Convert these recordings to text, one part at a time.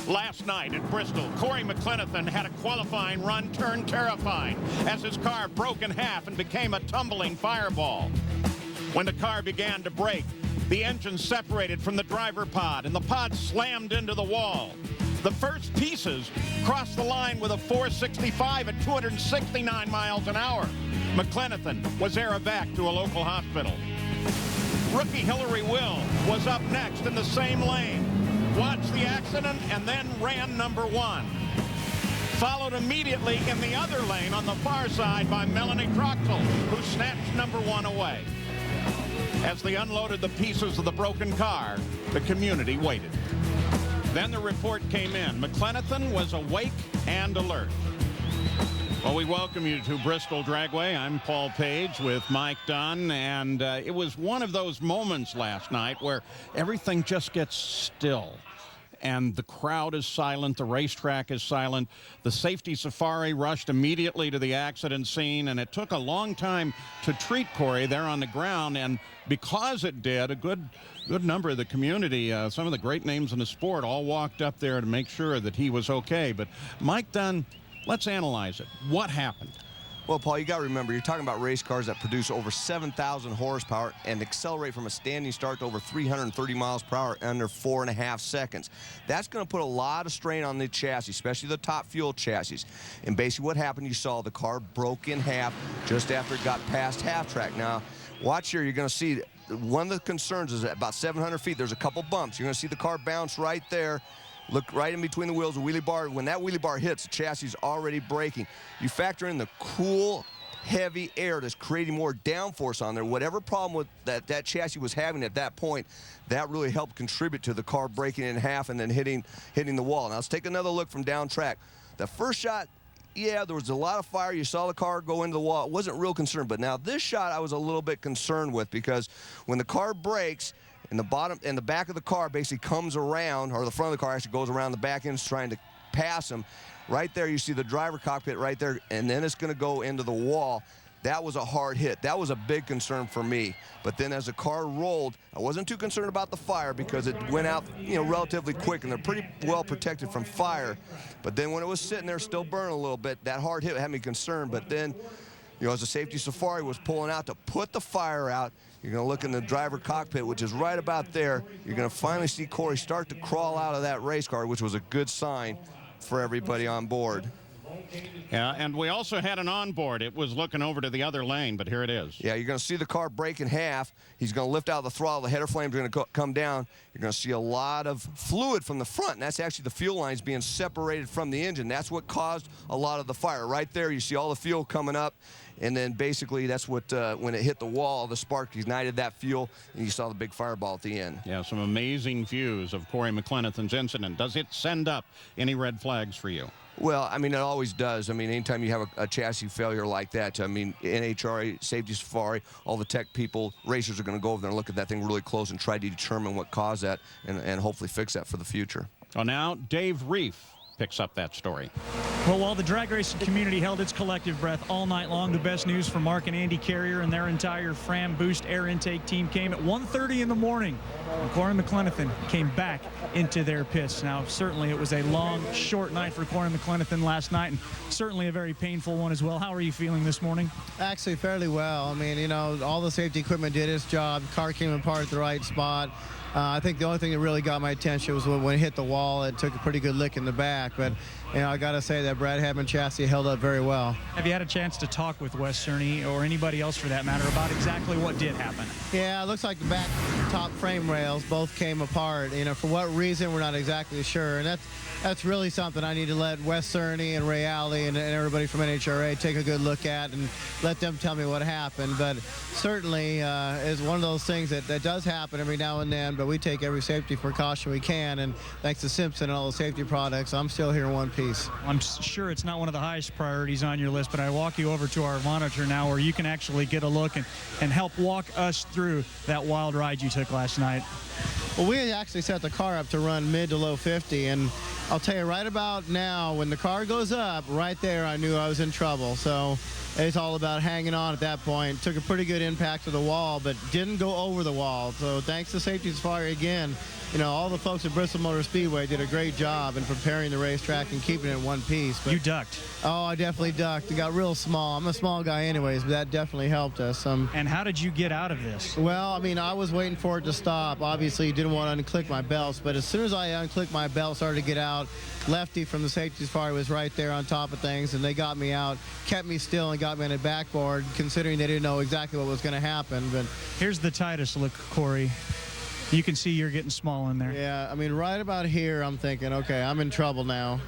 Last night at Bristol, Corey McClenathan had a qualifying run turned terrifying as his car broke in half and became a tumbling fireball. When the car began to brake, the engine separated from the driver pod and the pod slammed into the wall. The first pieces crossed the line with a 465 at 269 miles an hour. McClenathan was aerovac to a local hospital. Rookie Hillary Will was up next in the same lane, watched the accident, and then ran number one. Followed immediately in the other lane on the far side by Melanie Troxel, who snatched number one away. As they unloaded the pieces of the broken car, the community waited. Then the report came in. McClenathan was awake and alert. Well, we welcome you to Bristol Dragway. I'm Paul Page with Mike Dunn, and it was one of those moments last night where everything just gets still. And the crowd is silent, the racetrack is silent. The safety safari rushed immediately to the accident scene, and it took a long time to treat Corey there on the ground. And because it did, a good number of the community, some of the great names in the sport, all walked up there to make sure that he was okay. But Mike Dunn, let's analyze it. What happened? Well, Paul, you got to remember, you're talking about race cars that produce over 7,000 horsepower and accelerate from a standing start to over 330 miles per hour under 4.5 seconds. That's going to put a lot of strain on the chassis, especially the top fuel chassis. And basically what happened, you saw the car broke in half just after it got past half track. Now, watch here, you're going to see one of the concerns is at about 700 feet, there's a couple bumps. You're going to see the car bounce right there. Look right in between the wheels, the wheelie bar. When that wheelie bar hits, the chassis is already braking. You factor in the cool, heavy air that's creating more downforce on there. Whatever problem with that chassis was having at that point, that really helped contribute to the car breaking in half and then hitting the wall. Now let's take another look from down track. The first shot, yeah, there was a lot of fire. You saw the car go into the wall. I wasn't real concerned. But now this shot I was a little bit concerned with, because when the car brakes, and the back of the car basically comes around, or the front of the car actually goes around the back end trying to pass him. Right there you see the driver cockpit right there, and then it's going to go into the wall. That was a hard hit. That was a big concern for me. But then as the car rolled, I wasn't too concerned about the fire because it went out, relatively quick, and they're pretty well protected from fire. But then when it was sitting there still burning a little bit, that hard hit had me concerned. But then, as the safety safari was pulling out to put the fire out, you're going to look in the driver cockpit, which is right about there. You're going to finally see Corey start to crawl out of that race car, which was a good sign for everybody on board. Yeah, and we also had an onboard. It was looking over to the other lane, but here it is. Yeah, you're going to see the car break in half. He's going to lift out the throttle. The header flames are going to come down. You're going to see a lot of fluid from the front, and that's actually the fuel lines being separated from the engine. That's what caused a lot of the fire. Right there, you see all the fuel coming up, and then basically that's what, when it hit the wall, the spark ignited that fuel, and you saw the big fireball at the end. Yeah, some amazing views of Corey McClenathan's incident. Does it send up any red flags for you? Well, I mean, it always does. I mean, anytime you have a chassis failure like that, I mean, NHRA, Safety Safari, all the tech people, racers are going to go over there and look at that thing really close and try to determine what caused that and hopefully fix that for the future. Well, now Dave Reef picks up that story. Well, while the drag racing community held its collective breath all night long, the best news for Mark and Andy Carrier and their entire Fram Boost air intake team came at 1:30 in the morning. And Corey McClenathan came back into their pits. Now, certainly it was a long, short night for Corey McClenathan last night, and certainly a very painful one as well. How are you feeling this morning? Actually, fairly well. I mean, all the safety equipment did its job. The car came apart at the right spot. I think the only thing that really got my attention was when it hit the wall. It took a pretty good lick in the back. But, I got to say that Brad Hadman chassis held up very well. Have you had a chance to talk with Wes Cerny, or anybody else for that matter, about exactly what did happen? Yeah, it looks like the back top frame rails both came apart. For what reason, we're not exactly sure. And that's really something I need to let Wes Cerny and Ray Alley and everybody from NHRA take a good look at and let them tell me what happened. But certainly is one of those things that does happen every now and then, but we take every safety precaution we can. And thanks to Simpson and all the safety products, I'm still here in one piece. I'm sure it's not one of the highest priorities on your list, but I walk you over to our monitor now where you can actually get a look and help walk us through that wild ride you took last night. Well, we had actually set the car up to run mid to low 50, and I'll tell you right about now, when the car goes up, right there I knew I was in trouble. So it's all about hanging on at that point. Took a pretty good impact to the wall, but didn't go over the wall. So thanks to Safety Safari again, you know, all the folks at Bristol Motor Speedway did a great job in preparing the racetrack and keeping it in one piece. But, you ducked. Oh, I definitely ducked. It got real small. I'm a small guy anyways, but that definitely helped us. And how did you get out of this? Well, I mean, I was waiting for it to stop. Obviously, didn't want to unclick my belts, but as soon as I unclicked my belt, started to get out, Lefty from the Safety Safari was right there on top of things, and they got me out, kept me still, and got me on a backboard, considering they didn't know exactly what was going to happen. But here's the tightest look, Corey. You can see you're getting small in there. Yeah, I mean, right about here, I'm thinking, okay, I'm in trouble now.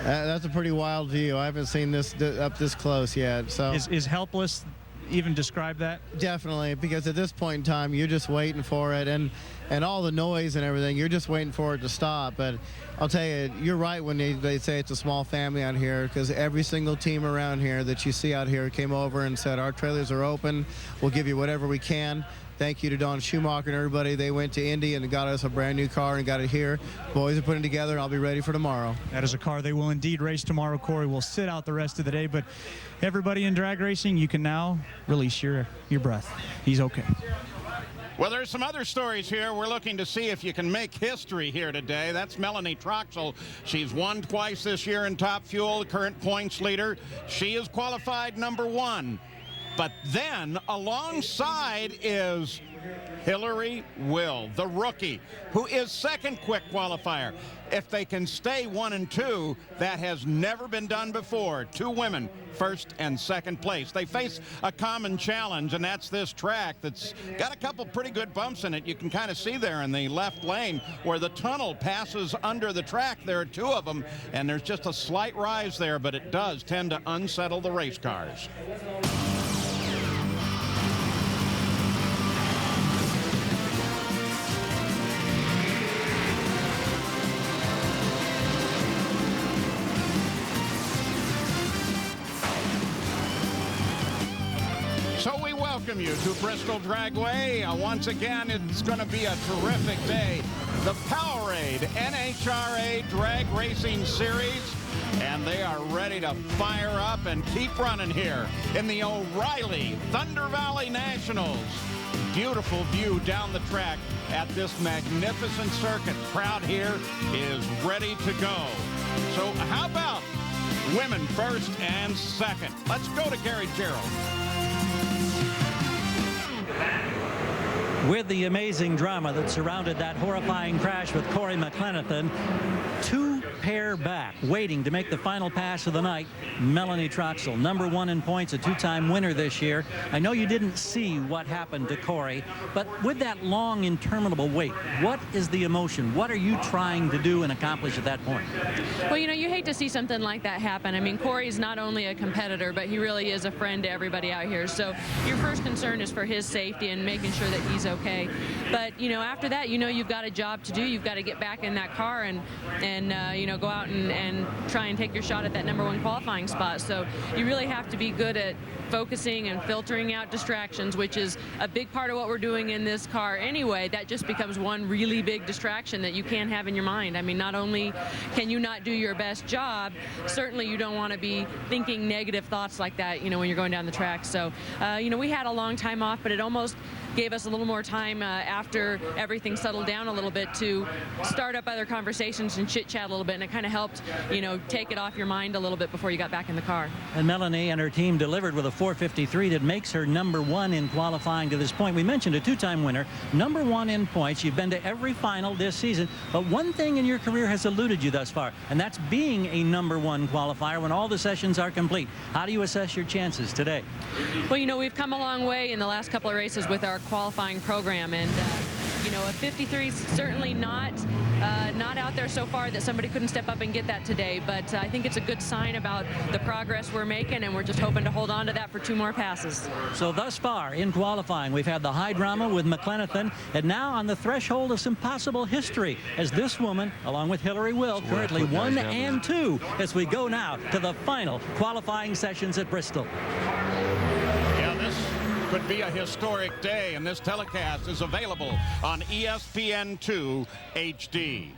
That's a pretty wild view. I haven't seen this up this close yet. So is helpless even describe that? Definitely, because at this point in time, you're just waiting for it, and all the noise and everything, you're just waiting for it to stop. But I'll tell you, you're right when they say it's a small family out here, because every single team around here that you see out here came over and said, our trailers are open, we'll give you whatever we can. Thank you to Don Schumacher and everybody. They went to Indy and got us a brand new car and got it here. Boys are putting it together, and I'll be ready for tomorrow. That is a car they will indeed race tomorrow. Corey will sit out the rest of the day, but everybody in drag racing, you can now release your breath. He's okay. Well, there's some other stories here. We're looking to see if you can make history here today. That's Melanie Troxel. She's won twice this year in Top Fuel, the current points leader. She is qualified #1. But then alongside is Hillary Will, the rookie, who is second quick qualifier. If they can stay 1 and 2, that has never been done before. 2 women, first and second place. They face a common challenge, and that's this track that's got a couple pretty good bumps in it. You can kind of see there in the left lane where the tunnel passes under the track. There are 2 of them, and there's just a slight rise there, but it does tend to unsettle the race cars. So we welcome you to Bristol Dragway. Once again, it's going to be a terrific day. The Powerade NHRA Drag Racing Series, and they are ready to fire up and keep running here in the O'Reilly Thunder Valley Nationals. Beautiful view down the track at this magnificent circuit. Crowd here is ready to go. So how about women first and second? Let's go to Gary Gerald. With the amazing drama that surrounded that horrifying crash with Corey McLenithan, 2 pair back, waiting to make the final pass of the night, Melanie Troxel, #1 in points, a 2-time winner this year. I know you didn't see what happened to Corey, but with that long, interminable wait, what is the emotion? What are you trying to do and accomplish at that point? Well, you know, you hate to see something like that happen. I mean, Corey's not only a competitor, but he really is a friend to everybody out here. So your first concern is for his safety and making sure that he's okay. But, you know, after that, you know, you've got a job to do. You've got to get back in that car and you know, go out and try and take your shot at that #1 qualifying spot. So you really have to be good at focusing and filtering out distractions, which is a big part of what we're doing in this car anyway. That just becomes one really big distraction that you can't have in your mind. I mean, not only can you not do your best job, certainly you don't want to be thinking negative thoughts like that, you know, when you're going down the track. So, you know, we had a long time off, but it almost gave us a little more time after everything settled down a little bit to start up other conversations and chit-chat a little bit, and it kind of helped, you know, take it off your mind a little bit before you got back in the car. And Melanie and her team delivered with a 4:53 that makes her #1 in qualifying to this point. We mentioned a 2-time winner, #1 in points. You've been to every final this season, but one thing in your career has eluded you thus far, and that's being a #1 qualifier when all the sessions are complete. How do you assess your chances today? Well, you know, we've come a long way in the last couple of races with our qualifying program, and you know, a 53 is certainly not out there so far that somebody couldn't step up and get that today, but I think it's a good sign about the progress we're making, and we're just hoping to hold on to that for 2 more passes. So thus far in qualifying, we've had the high drama with McLenithan, and now on the threshold of some possible history as this woman, along with Hillary Will, currently 1 and 2, as we go now to the final qualifying sessions at Bristol. Yeah, this could be a historic day, and this telecast is available on ESPN2 HD.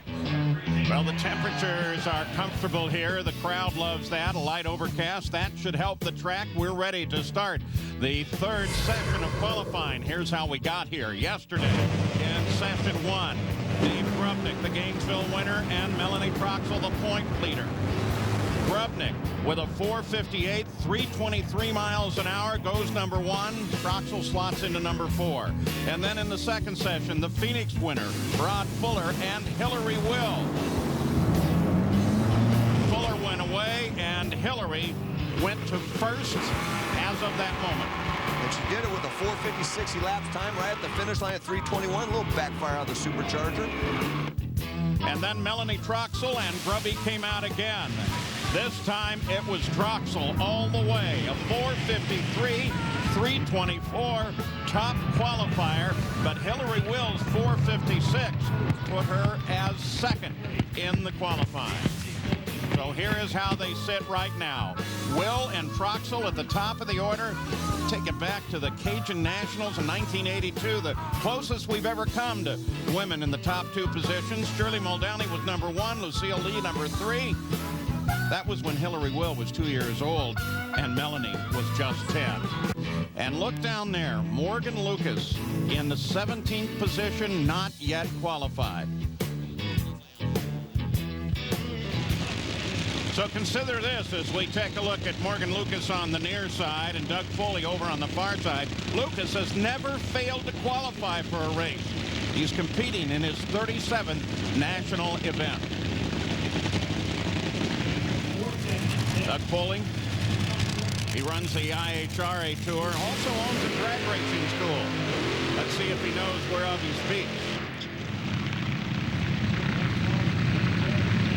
Well, the temperatures are comfortable here. The crowd loves that. A light overcast. That should help the track. We're ready to start the third session of qualifying. Here's how we got here. Yesterday in session 1, Dave Grubnick, the Gainesville winner, and Melanie Troxel, the point leader. Grubnick with a 4:58, 323 miles an hour, goes number 1. Troxel slots into number 4. And then in the second session, the Phoenix winner, Rod Fuller, and Hillary Will. Fuller went away, and Hillary went to first as of that moment. And she did it with a 4:56 elapsed time right at the finish line at 3:21. A little backfire out of the supercharger. And then Melanie Troxel and Grubby came out again. This time it was Troxel all the way. A 4:53, 324 top qualifier, but Hillary Will's 4:56 put her as second in the qualifying. So here is how they sit right now. Will and Troxel at the top of the order. Take it back to the Cajun Nationals in 1982, the closest we've ever come to women in the top 2 positions. Shirley Muldowney was number 1, Lucille Lee number 3. That was when Hillary Will was 2 years old and Melanie was just 10. And look down there, Morgan Lucas in the 17th position, not yet qualified. So consider this as we take a look at Morgan Lucas on the near side and Doug Foley over on the far side. Lucas has never failed to qualify for a race. He's competing in his 37th national event. Doug Foley, he runs the IHRA Tour, also owns a drag racing school. Let's see if he knows whereof he speaks.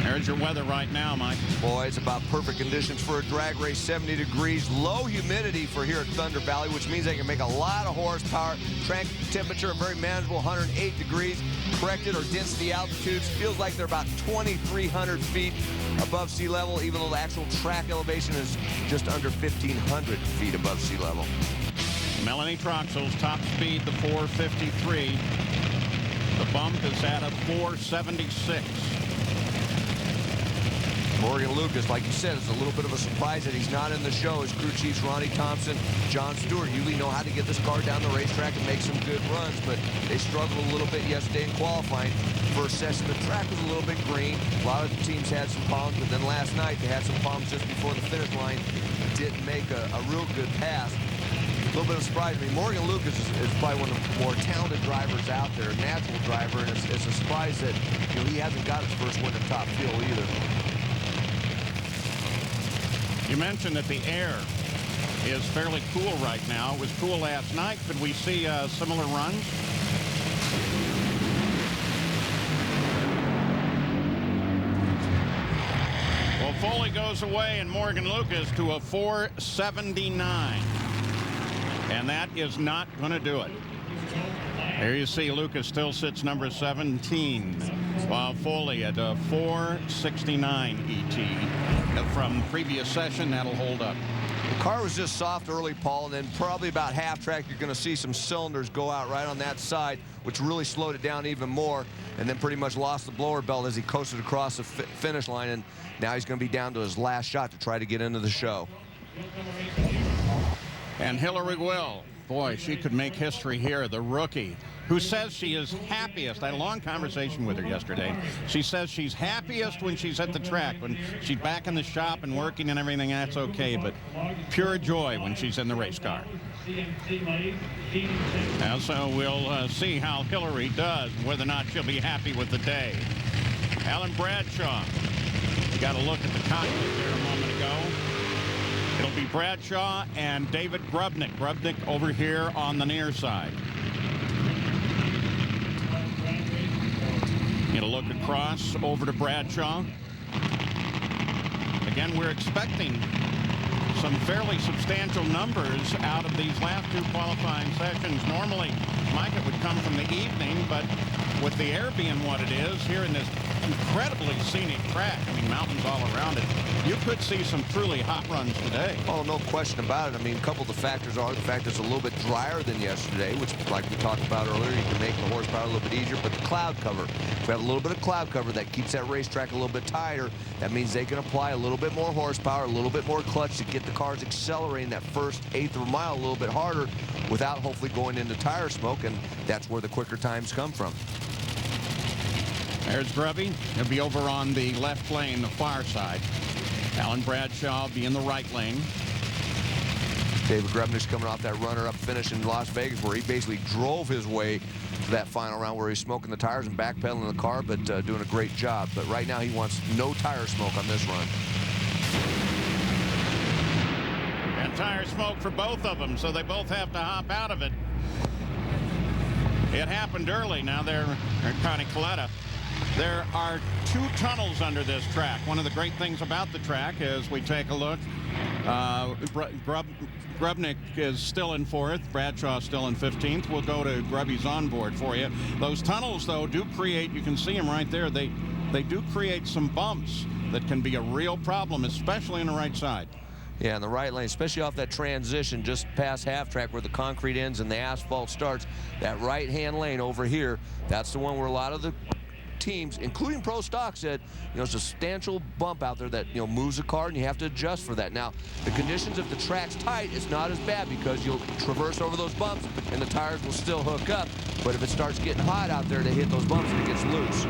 There's your weather right now, Mike. Boy, it's about perfect conditions for a drag race. 70 degrees, low humidity for here at Thunder Valley, which means they can make a lot of horsepower. Track temperature very manageable, 108 degrees. Corrected or density altitudes feels like they're about 2,300 feet above sea level, even though the actual track elevation is just under 1,500 feet above sea level. Melanie Troxel's top speed, the 4:53. The bump is at a 4:76. Morgan Lucas, like you said, is a little bit of a surprise that he's not in the show. His crew chiefs, Ronnie Thompson, John Stewart, usually know how to get this car down the racetrack and make some good runs, but they struggled a little bit yesterday in qualifying. First session, the track was a little bit green. A lot of the teams had some problems, but then last night they had some problems just before the finish line. Didn't make a real good pass. A little bit of surprise. I mean, Morgan Lucas is probably one of the more talented drivers out there, a natural driver, and it's a surprise that he hasn't got his first win at Top Fuel either. You mentioned that the air is fairly cool right now. It was cool last night. Could we see similar runs? Well, Foley goes away and Morgan Lucas to a 4:79. And that is not going to do it. There you see Lucas still sits number 17, while Foley at a 4:69 ET. From previous session, that'll hold up. The car was just soft early, Paul, and then probably about half track, you're going to see some cylinders go out right on that side, which really slowed it down even more, and then pretty much lost the blower belt as he coasted across the finish line, and now he's going to be down to his last shot to try to get into the show. And Hillary Will, boy, she could make history here, the rookie, who says she is happiest. I had a long conversation with her yesterday. She says she's happiest when she's at the track, when she's back in the shop and working and everything, that's okay, but pure joy when she's in the race car. And so we'll see how Hillary does, whether or not she'll be happy with the day. Alan Bradshaw, you got a look at the cockpit there a moment ago. It'll be Bradshaw and David Grubnick. Grubnick over here on the near side. Get a look across over to Bradshaw. Again, we're expecting some fairly substantial numbers out of these last 2 qualifying sessions. Normally, Mike, it would come from the evening, but with the air being what it is here in this incredibly scenic track, I mean, mountains all around it, you could see some truly hot runs today. Oh, no question about it. I mean, a couple of the factors are the fact it's a little bit drier than yesterday, which, like we talked about earlier, you can make the horsepower a little bit easier, but the cloud cover. If we have a little bit of cloud cover, that keeps that racetrack a little bit tighter. That means they can apply a little bit more horsepower, a little bit more clutch to get the cars accelerating that first eighth of a mile a little bit harder without hopefully going into tire smoke, and that's where the quicker times come from. There's Grubby. He'll be over on the left lane, the far side. Alan Bradshaw will be in the right lane. David Grebnick's coming off that runner-up finish in Las Vegas where he basically drove his way to that final round where he's smoking the tires and backpedaling the car, but doing a great job. But right now he wants no tire smoke on this run. And tire smoke for both of them, so they both have to hop out of it. It happened early. Now they're Connie Coletta. There are 2 tunnels under this track. One of the great things about the track is we take a look. Grubnick is still in 4th. Bradshaw still in 15th. We'll go to Grubby's onboard for you. Those tunnels, though, do create, you can see them right there, they do create some bumps that can be a real problem, especially on the right side. Yeah, in the right lane, especially off that transition just past half track where the concrete ends and the asphalt starts. That right-hand lane over here, that's the one where a lot of the teams, including Pro Stock, said, you know, it's a substantial bump out there that, you know, moves the car and you have to adjust for that. Now, the conditions, if the track's tight, it's not as bad because you'll traverse over those bumps and the tires will still hook up. But if it starts getting hot out there, they hit those bumps and it gets loose.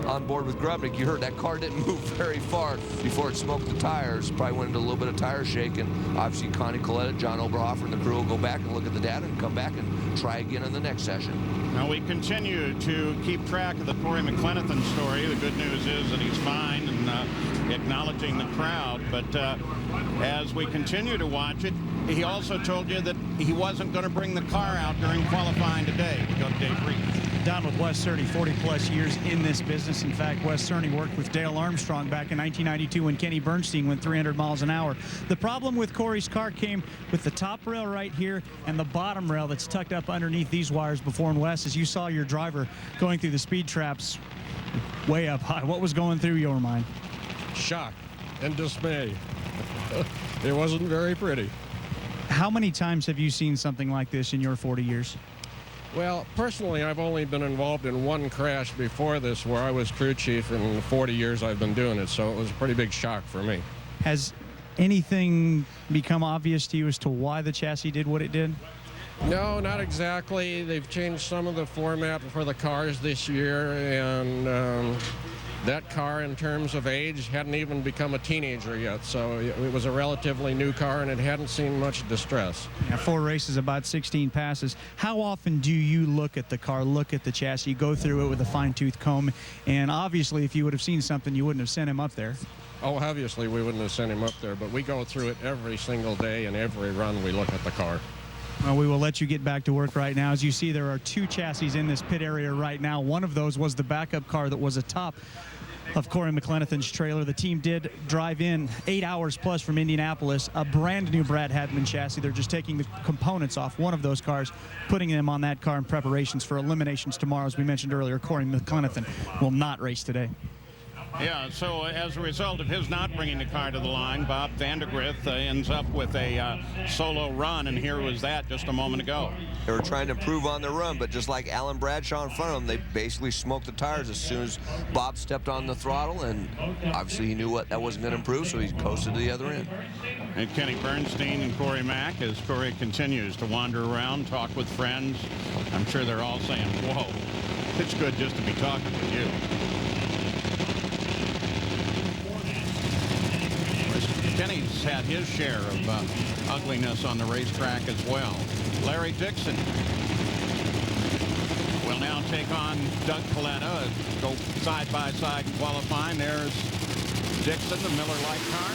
On board with Grubnick, you heard that car didn't move very far before it smoked the tires. Probably went into a little bit of tire shake, and obviously Connie Coletta, John Oberhofer, and the crew will go back and look at the data and come back and try again in the next session. Now we continue to keep track of the Corey McClenathan story. The good news is that he's fine and acknowledging the crowd. But as we continue to watch it, he also told you that he wasn't going to bring the car out during qualifying today. We go to Dave Reed. Down with Wes Cerny, 40-plus years in this business. In fact, Wes Cerny worked with Dale Armstrong back in 1992 when Kenny Bernstein went 300 miles an hour. The problem with Corey's car came with the top rail right here and the bottom rail that's tucked up underneath these wires before. And Wes, as you saw your driver going through the speed traps way up high, what was going through your mind? Shock and dismay. It wasn't very pretty. How many times have you seen something like this in your 40 years? Well, personally, I've only been involved in one crash before this where I was crew chief in the 40 years I've been doing it, so it was a pretty big shock for me. Has anything become obvious to you as to why the chassis did what it did? No, not exactly. They've changed some of the format for the cars this year, and that car, in terms of age, hadn't even become a teenager yet, so it was a relatively new car, and it hadn't seen much distress. Yeah, 4 races, about 16 passes. How often do you look at the car, look at the chassis, go through it with a fine-tooth comb? And obviously, if you would have seen something, you wouldn't have sent him up there. Oh, obviously, we wouldn't have sent him up there, but we go through it every single day, and every run we look at the car. Well, we will let you get back to work right now. As you see, there are 2 chassis in this pit area right now. One of those was the backup car that was atop of Corey McClenathan's trailer. The team did drive in 8 hours plus from Indianapolis, a brand new Brad Hadman chassis. They're just taking the components off one of those cars, putting them on that car in preparations for eliminations tomorrow. As we mentioned earlier, Corey McClenathan will not race today. Yeah, so as a result of his not bringing the car to the line, Bob Vandergriff ends up with a solo run, and here was that just a moment ago. They were trying to improve on their run, but just like Alan Bradshaw in front of them, they basically smoked the tires as soon as Bob stepped on the throttle, and obviously he knew what that wasn't going to improve, so he coasted to the other end. And Kenny Bernstein and Corey Mack, as Corey continues to wander around, talk with friends. I'm sure they're all saying, whoa, it's good just to be talking with you. Kenny's had his share of ugliness on the racetrack as well. Larry Dixon will now take on Doug Coletta, go side by side in qualifying. There's Dixon, the Miller Lite car.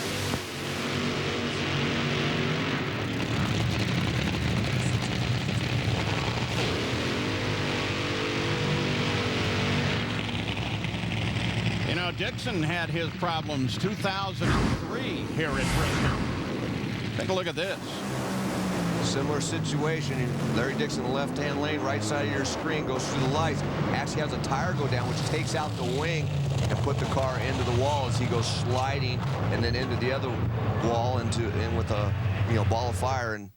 You know, Dixon had his problems 2003 here at Bristol. Take a look at this. Similar situation. Larry Dixon, the left-hand lane, right side of your screen, goes through the lights. Actually has a tire go down, which takes out the wing and put the car into the wall as he goes sliding and then into the other wall in with a ball of fire. And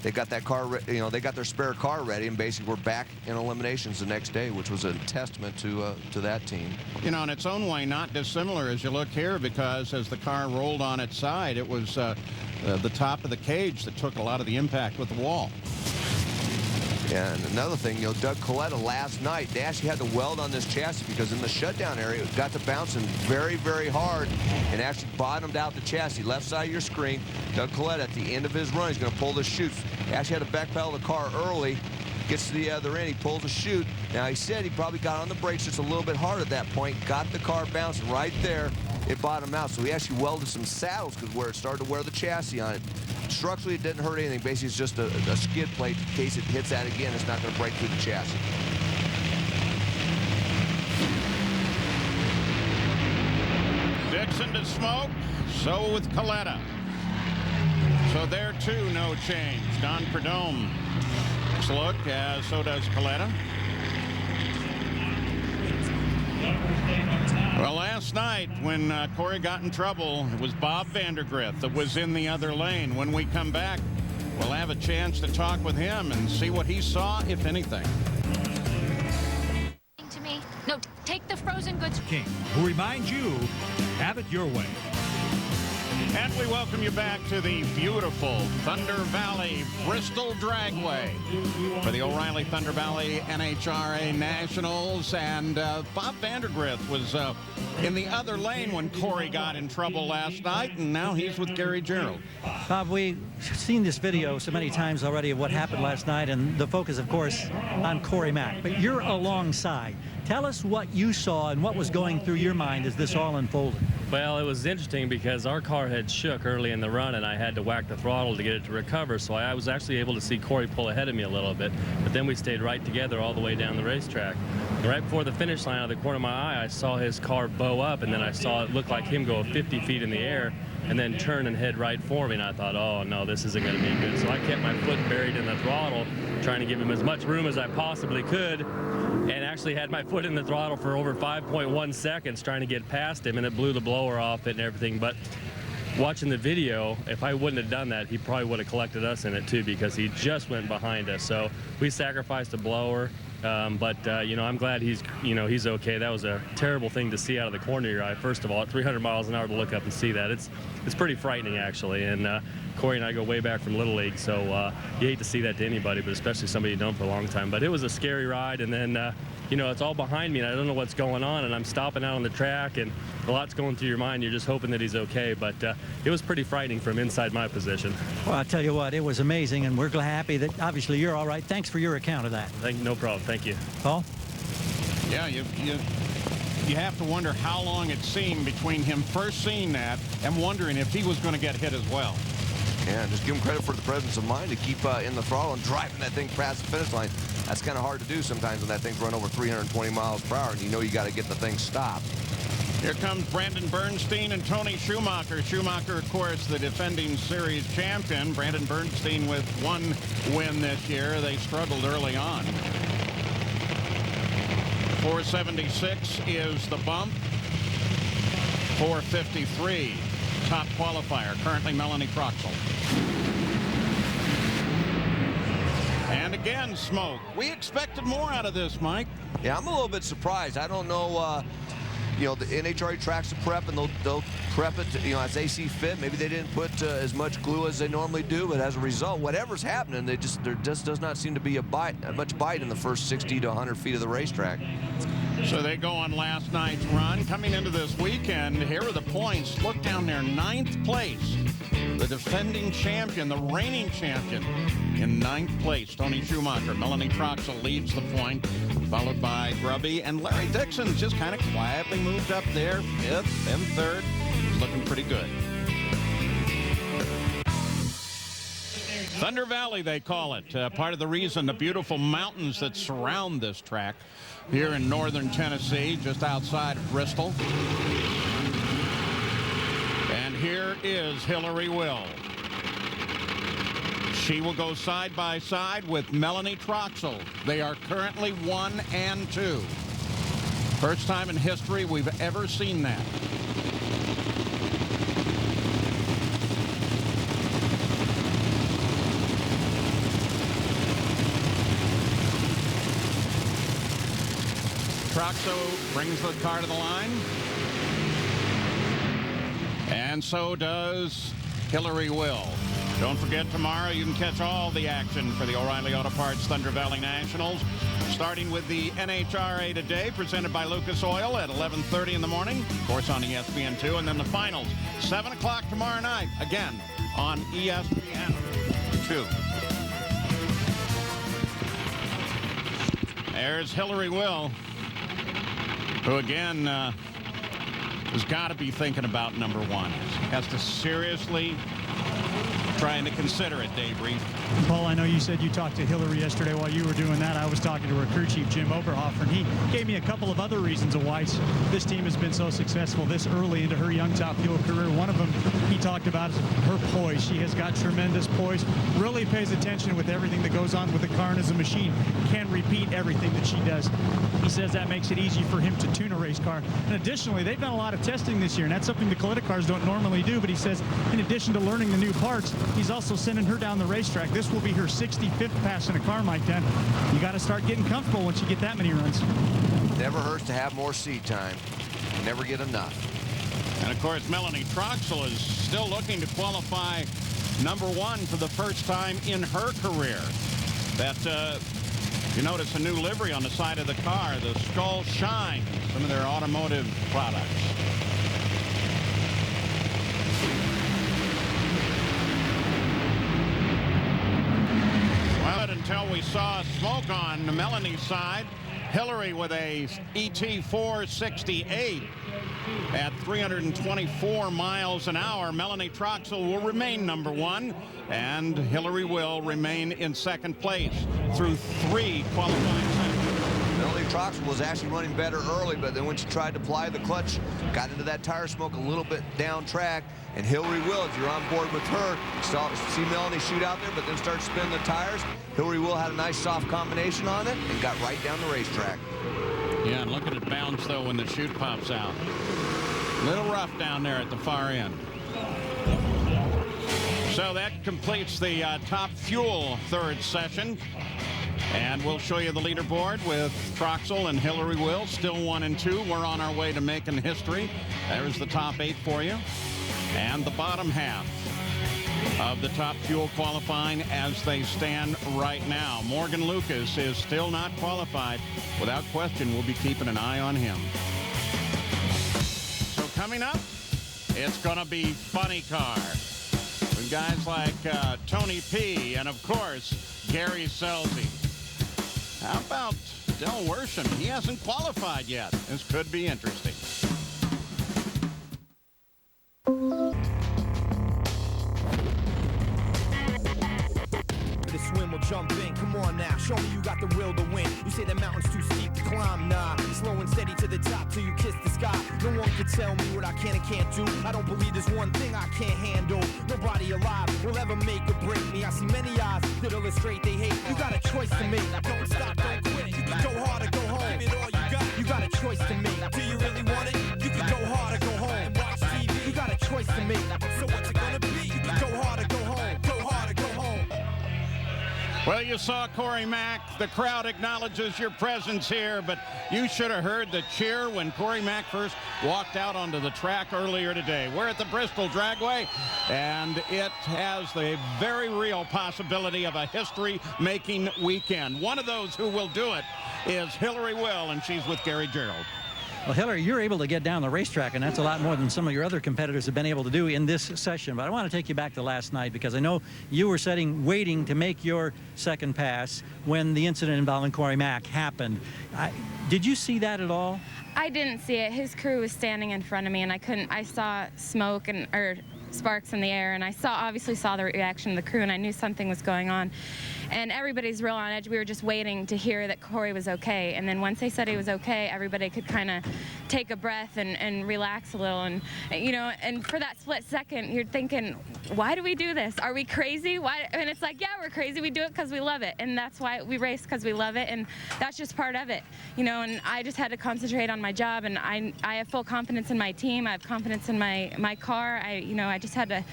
they got that car, they got their spare car ready, and basically we're back in eliminations the next day, which was a testament to that team. In its own way, not dissimilar as you look here, because as the car rolled on its side, it was the top of the cage that took a lot of the impact with the wall. Yeah, and another thing, Doug Kalitta last night, they actually had to weld on this chassis because in the shutdown area, it got to bouncing very, very hard and actually bottomed out the chassis. Left side of your screen, Doug Kalitta at the end of his run, he's going to pull the chutes. He actually had to backpedal the car early, gets to the other end, he pulls a chute. Now, he said he probably got on the brakes just a little bit hard at that point, got the car bouncing right there. It bottomed out, so he actually welded some saddles because where it started to wear the chassis on it. Structurally, it didn't hurt anything. Basically, it's just a skid plate. In case it hits that again, it's not going to break through the chassis. Dixon to smoke, so with Kalitta. So there, too, no change. Don Prudhomme takes a look, as so does Kalitta. Well, last night when Corey got in trouble, it was Bob Vandergrift that was in the other lane. When we come back, we'll have a chance to talk with him and see what he saw, if anything. To me, no, take the frozen goods. King, who reminds you, have it your way. And we welcome you back to the beautiful Thunder Valley Bristol Dragway for the O'Reilly Thunder Valley NHRA Nationals. And Bob Vandergrift was in the other lane when Corey got in trouble last night, and now he's with Gary Gerould. Bob, we've seen this video so many times already of what happened last night, and the focus, of course, on Corey Mack. But you're alongside. Tell us what you saw and what was going through your mind as this all unfolded. Well, it was interesting because our car had shook early in the run, and I had to whack the throttle to get it to recover, so I was actually able to see Corey pull ahead of me a little bit. But then we stayed right together all the way down the racetrack. And right before the finish line, out of the corner of my eye, I saw his car bow up, and then I saw it look like him go 50 feet in the air and then turn and head right for me, and I thought, oh, no, this isn't going to be good. So I kept my foot buried in the throttle, trying to give him as much room as I possibly could, and actually had my foot in the throttle for over 5.1 seconds trying to get past him, and it blew the blower off it and everything. But watching the video, if I wouldn't have done that, he probably would have collected us in it too, because he just went behind us. So we sacrificed a blower. I'm glad he's okay. That was a terrible thing to see out of the corner of your eye. First of all, at 300 miles an hour to look up and see that, it's pretty frightening, actually. And Corey and I go way back from Little League, so you hate to see that to anybody, but especially somebody you've known for a long time. But it was a scary ride, and then it's all behind me, and I don't know what's going on, and I'm stopping out on the track, and a lot's going through your mind. You're just hoping that he's okay, but it was pretty frightening from inside my position. Well, I'll tell you what, it was amazing, and we're happy that obviously you're all right. Thanks for your account of that. No problem. Thank you. Paul? Yeah, you have to wonder how long it seemed between him first seeing that and wondering if he was going to get hit as well. Yeah, just give him credit for the presence of mind to keep in the throttle and driving that thing past the finish line. That's kind of hard to do sometimes when that thing's run over 320 miles per hour and you know you got to get the thing stopped. Here comes Brandon Bernstein and Tony Schumacher. Schumacher, of course, the defending series champion. Brandon Bernstein with one win this year. They struggled early on. 476 is the bump. 453, top qualifier. Currently Melanie Troxel. And again, smoke. We expected more out of this, Mike. Yeah, I'm a little bit surprised. I don't know, the NHRA tracks to prep, and they'll prep it, as they see fit. Maybe they didn't put as much glue as they normally do, but as a result, whatever's happening, there just does not seem to be much bite in the first 60 to 100 feet of the racetrack. So they go on last night's run. Coming into this weekend, here are the points. Look down there, 9th place. The defending champion, the reigning champion, in 9th place, Tony Schumacher. Melanie Troxel leads the point, followed by Grubby. And Larry Dixon just kind of quietly moved up there, 5th and 3rd. He's looking pretty good. Thunder Valley, they call it. Part of the reason, the beautiful mountains that surround this track here in northern Tennessee, just outside of Bristol. And here is Hillary Will. She will go side by side with Melanie Troxel. They are currently 1 and 2. First time in history we've ever seen that. Troxel brings the car to the line. And so does Hillary Will. Don't forget, tomorrow you can catch all the action for the O'Reilly Auto Parts Thunder Valley Nationals, starting with the NHRA Today, presented by Lucas Oil at 11:30 in the morning, of course on ESPN2, and then the finals, 7 o'clock tomorrow night, again on ESPN2. There's Hillary Will, who again has got to be thinking about number 1. Has to seriously trying to consider it, Dave Reed. Paul, I know you said you talked to Hillary yesterday. While you were doing that, I was talking to her crew chief, Jim Oberhofer, and he gave me a couple of other reasons of why this team has been so successful this early into her young Top Fuel career. One of them he talked about is her poise. She has got tremendous poise, really pays attention with everything that goes on with the car and as a machine, can repeat everything that she does. He says that makes it easy for him to tune a race car. And additionally, they've done a lot of testing this year, and that's something the Coletta cars don't normally do. But he says, in addition to learning the new parts, he's also sending her down the racetrack. This will be her 65th pass in a car, Mike Dunn. You got to start getting comfortable once you get that many runs. Never hurts to have more seat time. Never get enough. And of course, Melanie Troxel is still looking to qualify number 1 for the first time in her career. That you notice a new livery on the side of the car, the Skull Shine, some of their automotive products. Until we saw smoke on Melanie's side. Hillary with a ET 468 at 324 miles an hour. Melanie Troxel will remain number 1, and Hillary will remain in second place through 3 qualifying sessions. Melanie Troxel was actually running better early, but then when she tried to apply the clutch, got into that tire smoke a little bit down track. And Hillary Will, if you're on board with her, see Melanie shoot out there, but then start spinning the tires. Hillary Will had a nice soft combination on it and got right down the racetrack. Yeah, and look at it bounce, though, when the chute pops out. A little rough down there at the far end. So that completes the Top Fuel third session. And we'll show you the leaderboard with Troxel and Hillary Will, still 1 and 2. We're on our way to making history. There's the top 8 for you. And the bottom half of the Top Fuel qualifying as they stand right now. Morgan Lucas is still not qualified. Without question, we'll be keeping an eye on him. So coming up, it's going to be funny car. With guys like Tony P. and, of course, Gary Scelzi. How about Del Worsham? He hasn't qualified yet. This could be interesting. Swim or jump in, come on now, show me you got the will to win. You say the mountain's too steep to climb, nah. Slow and steady to the top till you kiss the sky. No one can tell me what I can and can't do. I don't believe there's one thing I can't handle. Nobody alive will ever make or break me. I see many eyes that illustrate they hate. You got a choice to make. Don't stop, don't quit. You can go hard or go home. Give it all you got. You got a choice to make. Do you really want it? You can go hard or go home and watch TV. You got a choice to make. So what's it gonna be? You can go hard or go home. Go hard or go home. Well, you saw Corey Mack. The crowd acknowledges your presence here, but you should have heard the cheer when Corey Mack first walked out onto the track earlier today. We're at the Bristol Dragway, and it has the very real possibility of a history-making weekend. One of those who will do it is Hillary Will, and she's with Gary Gerould. Well, Hillary, you're able to get down the racetrack, and that's a lot more than some of your other competitors have been able to do in this session. But I want to take you back to last night, because I know you were waiting to make your second pass when the incident involving Corey Mack happened. Did you see that at all? I didn't see it. His crew was standing in front of me, and I saw smoke or sparks in the air, and I obviously saw the reaction of the crew, and I knew something was going on. and everybody's real on edge. We were just waiting to hear that Corey was okay, and then once they said he was okay, everybody could kind of take a breath and relax a little. And you know, and for that split second, you're thinking, why do we do this? Are we crazy? Why? And it's like, yeah, we're crazy. We do it because we love it, and that's why we race, because we love it, and that's just part of it, you know. And I just had to concentrate on my job, and I have full confidence in my team. I have confidence in my car. I just had to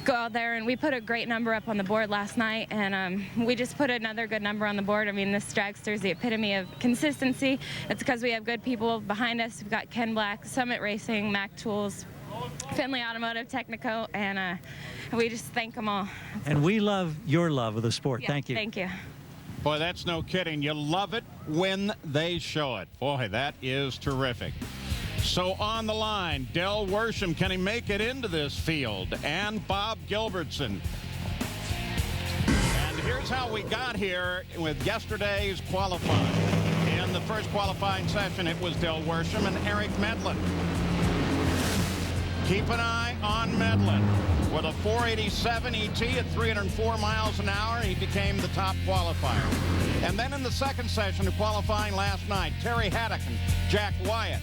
go out there, and we put a great number up on the board last night, and we just put another good number on the board. I mean, this dragster is the epitome of consistency. It's because we have good people behind us. We've got Ken Black, Summit Racing, Mac Tools, Finley Automotive, Technico, and we just thank them all. And we love your love of the sport. Yeah, thank you. Thank you. Boy, that's no kidding. You love it when they show it. Boy, that is terrific. So on the line, Del Worsham, can he make it into this field? And Bob Gilbertson. And here's how we got here with yesterday's qualifying. In the first qualifying session, it was Del Worsham and Eric Medlin. Keep an eye on Medlin. With a 487 ET at 304 miles an hour, he became the top qualifier. And then in the second session of qualifying last night, Terry Haddock and Jack Wyatt.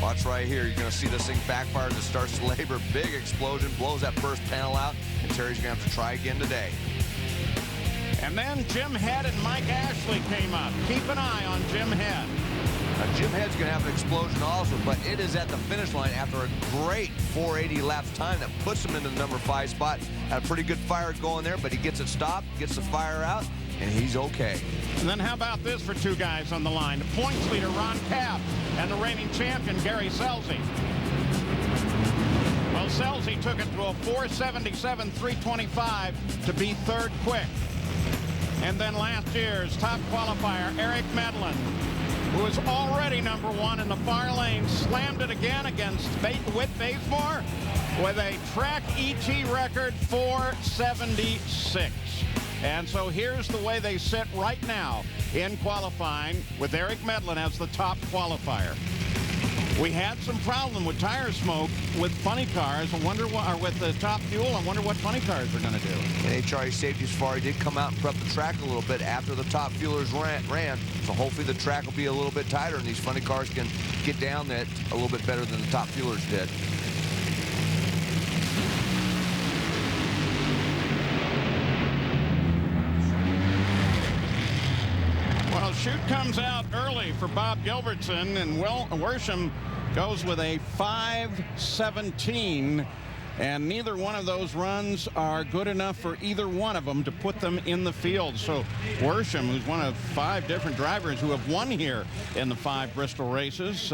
Watch right here. You're going to see this thing backfire as it starts to labor. Big explosion, blows that first panel out, and Terry's going to have to try again today. And then Jim Head and Mike Ashley came up. Keep an eye on Jim Head. Now, Jim Head's going to have an explosion also, but it is at the finish line after a great 480 laps time that puts him into the number 5 spot. Had a pretty good fire going there, but he gets it stopped, gets the fire out, and he's okay. And then how about this for two guys on the line? The points leader, Ron Capp, and the reigning champion, Gary Scelzi. Well, Scelzi took it to a 477 325 to be third quick. And then last year's top qualifier, Eric Medlin, who was already number 1 in the far lane, slammed it again against Whit Bazemore with a track ET record 476. And so here's the way they sit right now in qualifying with Eric Medlin as the top qualifier. We had some problem with tire smoke with funny cars. I wonder what, or with the Top Fuel. I wonder what funny cars are going to do. And HRA Safety Safari did come out and prep the track a little bit after the Top Fuelers ran. So hopefully the track will be a little bit tighter and these funny cars can get down that a little bit better than the Top Fuelers did. Well, chute comes out early for Bob Gilbertson, and Worsham goes with a 5:17, and neither one of those runs are good enough for either one of them to put them in the field. So Worsham, who's one of 5 different drivers who have won here in the 5 Bristol races,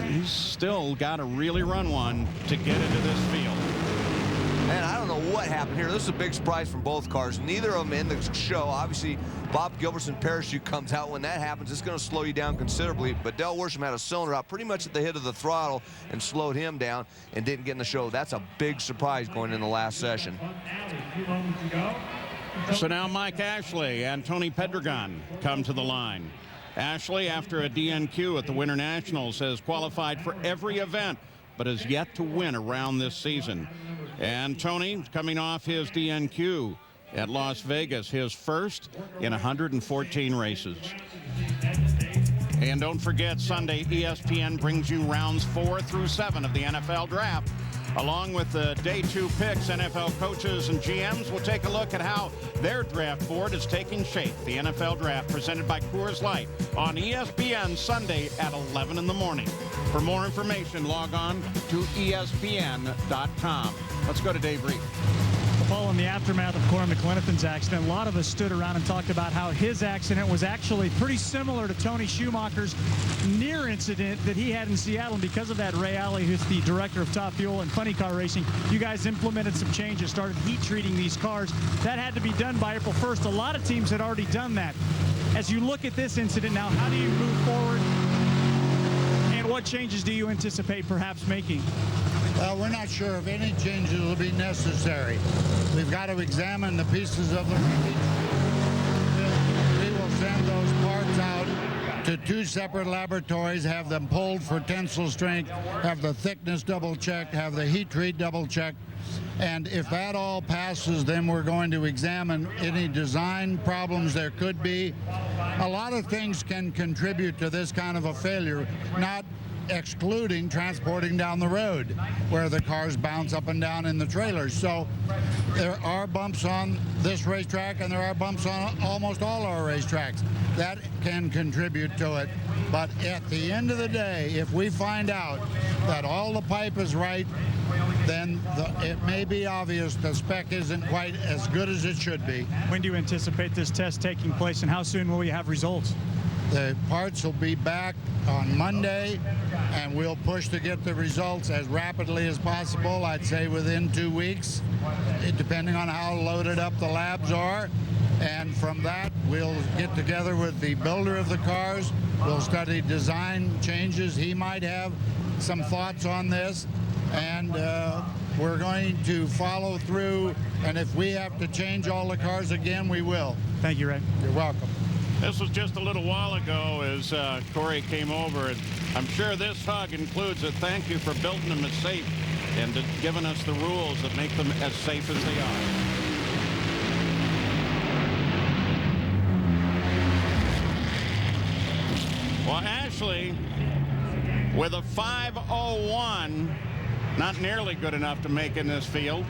he's still got to really run one to get into this field. Man, I don't know what happened here. This is a big surprise from both cars. Neither of them in the show. Obviously, Bob Gilbertson parachute comes out. When that happens, it's going to slow you down considerably. But Del Worsham had a cylinder out pretty much at the hit of the throttle and slowed him down and didn't get in the show. That's a big surprise going in the last session. So now Mike Ashley and Tony Pedregon come to the line. Ashley, after a DNQ at the Winter Nationals, has qualified for every event, but has yet to win a round this season. And Tony, coming off his DNQ at Las Vegas, his first in 114 races. And don't forget, Sunday, ESPN brings you rounds 4 through 7 of the NFL Draft. Along with the Day 2 picks, NFL coaches and GMs will take a look at how their draft board is taking shape. The NFL Draft, presented by Coors Light, on ESPN Sunday at 11 in the morning. For more information, log on to ESPN.com. Let's go to Dave Reed. Paul, in the aftermath of Corey McClenathan's accident, a lot of us stood around and talked about how his accident was actually pretty similar to Tony Schumacher's near incident that he had in Seattle. And because of that, Ray Alley, who's the director of Top Fuel and Funny Car Racing, you guys implemented some changes, started heat treating these cars. That had to be done by April 1st. A lot of teams had already done that. As you look at this incident now, how do you move forward? And what changes do you anticipate perhaps making? Well, we're not sure if any changes will be necessary. We've got to examine the pieces of the wreckage. We will send those parts out to 2 separate laboratories, have them pulled for tensile strength, have the thickness double checked, have the heat treat double checked, And if that all passes, then we're going to examine any design problems there could be. A lot of things can contribute to this kind of a failure, not excluding transporting down the road where the cars bounce up and down in the trailers. So there are bumps on this racetrack, and there are bumps on almost all our racetracks. That can contribute to it. But at the end of the day, if we find out that all the pipe is right, then it may be obvious the spec isn't quite as good as it should be. When do you anticipate this test taking place, and how soon will we have results? The parts will be back on Monday, and we'll push to get the results as rapidly as possible. I'd say within 2 weeks, depending on how loaded up the labs are. And from that, we'll get together with the builder of the cars. We'll study design changes. He might have some thoughts on this. And we're going to follow through. And if we have to change all the cars again, we will. Thank you, Ray. You're welcome. This was just a little while ago as Corey came over, and I'm sure this hug includes a thank you for building them as safe and giving us the rules that make them as safe as they are. Well, Ashley, with a 5:01, not nearly good enough to make in this field,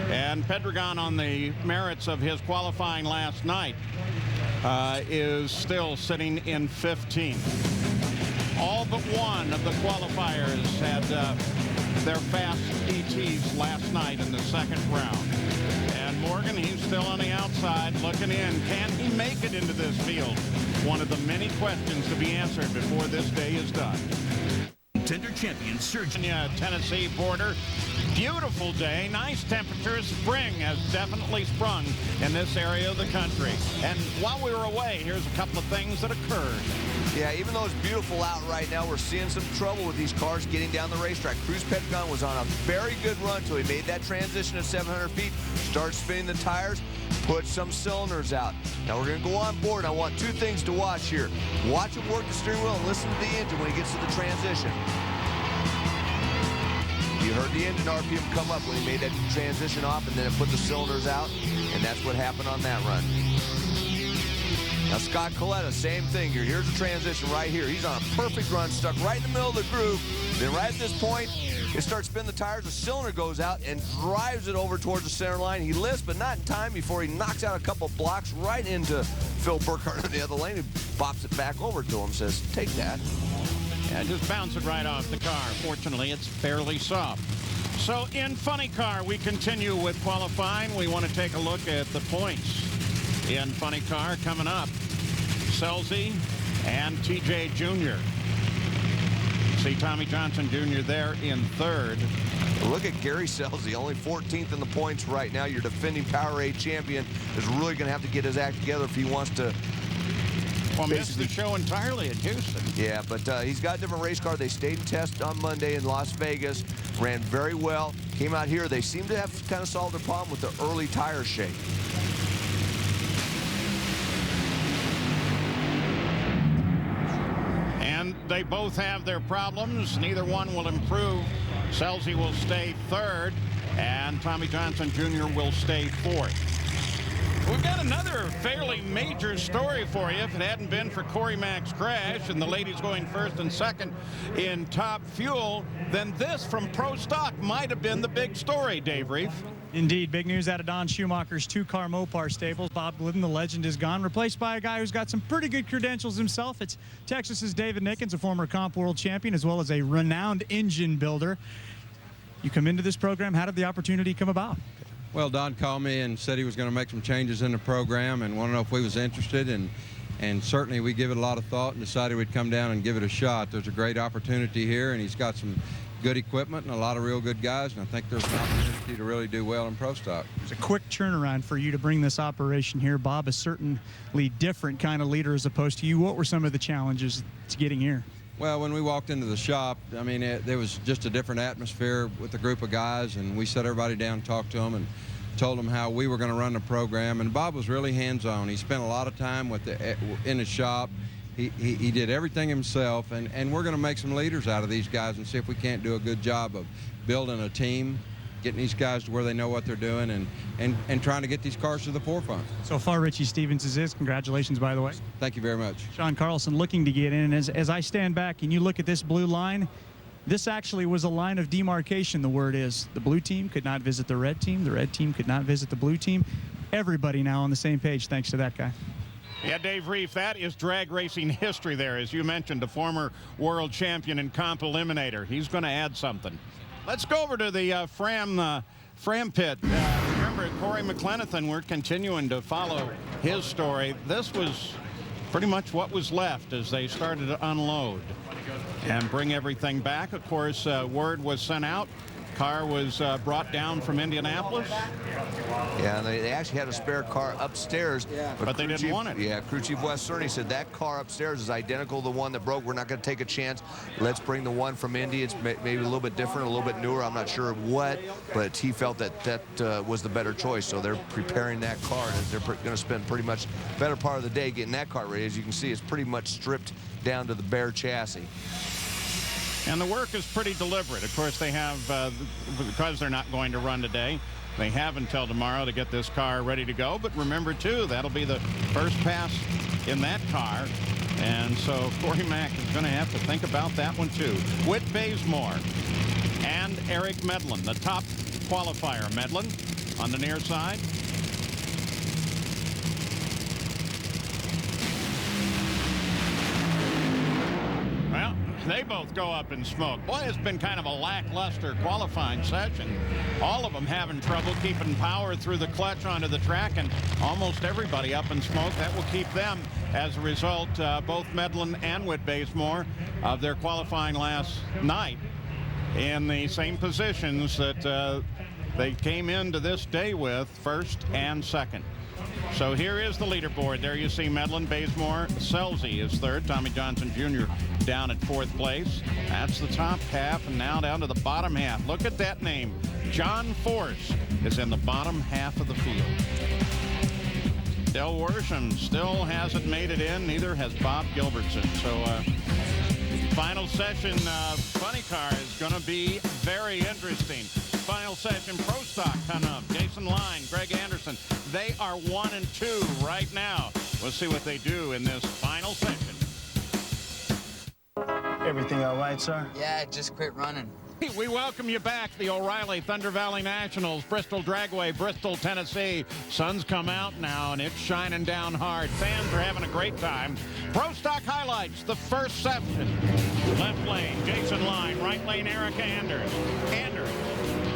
and Pedregon on the merits of his qualifying last night is still sitting in 15th. All but one of the qualifiers had their fast ETs last night in the second round. And Morgan, he's still on the outside looking in. Can he make it into this field? One of the many questions to be answered before this day is done. Contender champion Sergio. Tennessee border. Beautiful day, nice temperatures. Spring has definitely sprung in this area of the country. And while we were away, here's a couple of things that occurred. Yeah, even though it's beautiful out right now, we're seeing some trouble with these cars getting down the racetrack. Cruz Pedregon was on a very good run until he made that transition at 700 feet, started spinning the tires, put some cylinders out. Now we're going to go on board. I want two things to watch here. Watch him work the steering wheel and listen to the engine when he gets to the transition. You heard the engine RPM come up when he made that transition off, and then it put the cylinders out, and that's what happened on that run. Now Scott Coletta, same thing here. Here's the transition right here. He's on a perfect run, stuck right in the middle of the groove. Then right at this point, it starts spinning the tires, the cylinder goes out and drives it over towards the center line. He lifts, but not in time before he knocks out a couple blocks right into Phil Burkhardt on the other lane, who bops it back over to him, says, take that. Yeah, just bounce it right off the car. Fortunately, it's fairly soft. So in Funny Car, we continue with qualifying. We want to take a look at the points in Funny Car coming up. Scelzi and TJ Jr. See Tommy Johnson Jr. there in third. Look at Gary Scelzi, only 14th in the points right now. Your defending Powerade champion is really going to have to get his act together if he wants to. Well, missed the show entirely at Houston. Yeah, but he's got a different race car. They stayed and tested on Monday in Las Vegas, ran very well. Came out here. They seem to have kind of solved their problem with the early tire shake. And they both have their problems. Neither one will improve. Scelzi will stay third, and Tommy Johnson Jr. will stay fourth. We've got another fairly major story for you. If it hadn't been for Corey Mack's crash and the ladies going first and second in Top Fuel, then this from Pro Stock might have been the big story, Dave Reef. Indeed, big news out of Don Schumacher's two-car Mopar stables. Bob Glidden, the legend, is gone, replaced by a guy who's got some pretty good credentials himself. It's Texas's David Nickens, a former comp world champion, as well as a renowned engine builder. You come into this program, how did the opportunity come about? Well, Don called me and said he was going to make some changes in the program and wanted to know if we was interested, and certainly we give it a lot of thought and decided we'd come down and give it a shot. There's a great opportunity here, and he's got some good equipment and a lot of real good guys, and I think there's an opportunity to really do well in Pro Stock. It's a quick turnaround for you to bring this operation here. Bob is certainly different kind of leader as opposed to you. What were some of the challenges to getting here? Well, when we walked into the shop, I mean, there was just a different atmosphere with a group of guys, and we sat everybody down and talked to them and told them how we were going to run the program. And Bob was really hands-on. He spent a lot of time in the shop. He did everything himself, and we're going to make some leaders out of these guys and see if we can't do a good job of building a team getting these guys to where they know what they're doing, and trying to get these cars to the forefront. So far, Richie Stevens is this. Congratulations, by the way. Thank you very much. Sean Carlson looking to get in. As I stand back and you look at this blue line, this actually was a line of demarcation, the word is. The blue team could not visit the red team. The red team could not visit the blue team. Everybody now on the same page thanks to that guy. Yeah, Dave Reef, that is drag racing history there. As you mentioned, a former world champion and comp eliminator. He's going to add something. Let's go over to the Fram pit. Remember, Corey McLenithan, we're continuing to follow his story. This was pretty much what was left as they started to unload and bring everything back. Of course, word was sent out. Car was brought down from Indianapolis. Yeah, and they actually had a spare car upstairs. But they didn't want it. Yeah, crew chief Wes Cerny said that car upstairs is identical to the one that broke. We're not going to take a chance. Let's bring the one from Indy. It's maybe a little bit different, a little bit newer. I'm not sure what, but he felt that was the better choice. So they're preparing that car, and they're going to spend pretty much the better part of the day getting that car ready. As you can see, it's pretty much stripped down to the bare chassis. And the work is pretty deliberate. Of course, they have, because they're not going to run today, they have until tomorrow to get this car ready to go. But remember, too, that'll be the first pass in that car. And so Corey Mack is going to have to think about that one, too. Whit Bazemore and Eric Medlin, the top qualifier. Medlin on the near side. Well, they both go up in smoke. Boy, it's been kind of a lackluster qualifying session. All of them having trouble keeping power through the clutch onto the track, and almost everybody up in smoke. That will keep them, as a result, both Medlin and Whit Bazemore, of their qualifying last night in the same positions that they came into this day with, first and second. So here is the leaderboard. There you see Medlin, Bazemore, Scelzi is third. Tommy Johnson Jr. down at fourth place. That's the top half, and now down to the bottom half. Look at that name. John Force is in the bottom half of the field. Del Worsham still hasn't made it in. Neither has Bob Gilbertson. So final session funny car is going to be very interesting. Final session pro stock coming up. Jason Line, Greg Anderson. They are 1 and 2 right now. We'll see what they do in this final session. Everything all right, sir? Yeah, I just quit running. We welcome you back. The O'Reilly Thunder Valley Nationals, Bristol Dragway, Bristol, Tennessee. Sun's come out now, and it's shining down hard. Fans are having a great time. Pro Stock highlights, the first section. Left lane, Jason Line. Right lane, Erica Anders. Anders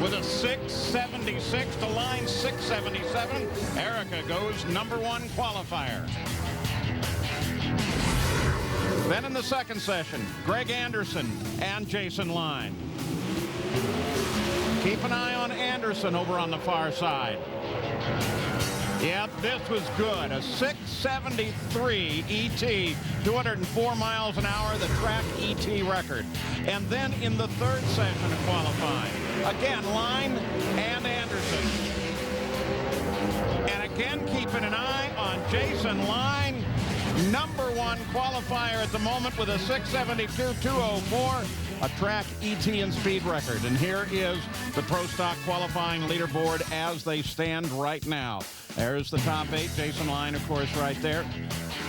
with a 676 to line 677. Erica goes #1 qualifier. Then in the second session, Greg Anderson and Jason Line. Keep an eye on Anderson over on the far side. Yep, this was good. A 673 ET, 204 miles an hour, the track ET record. And then in the third session of qualifying, again, Line and Anderson. And again, keeping an eye on Jason Line, #1 qualifier at the moment with a 672.204, a track ET and speed record. And here is the Pro Stock qualifying leaderboard as they stand right now. There's the top 8, Jason Line, of course, right there.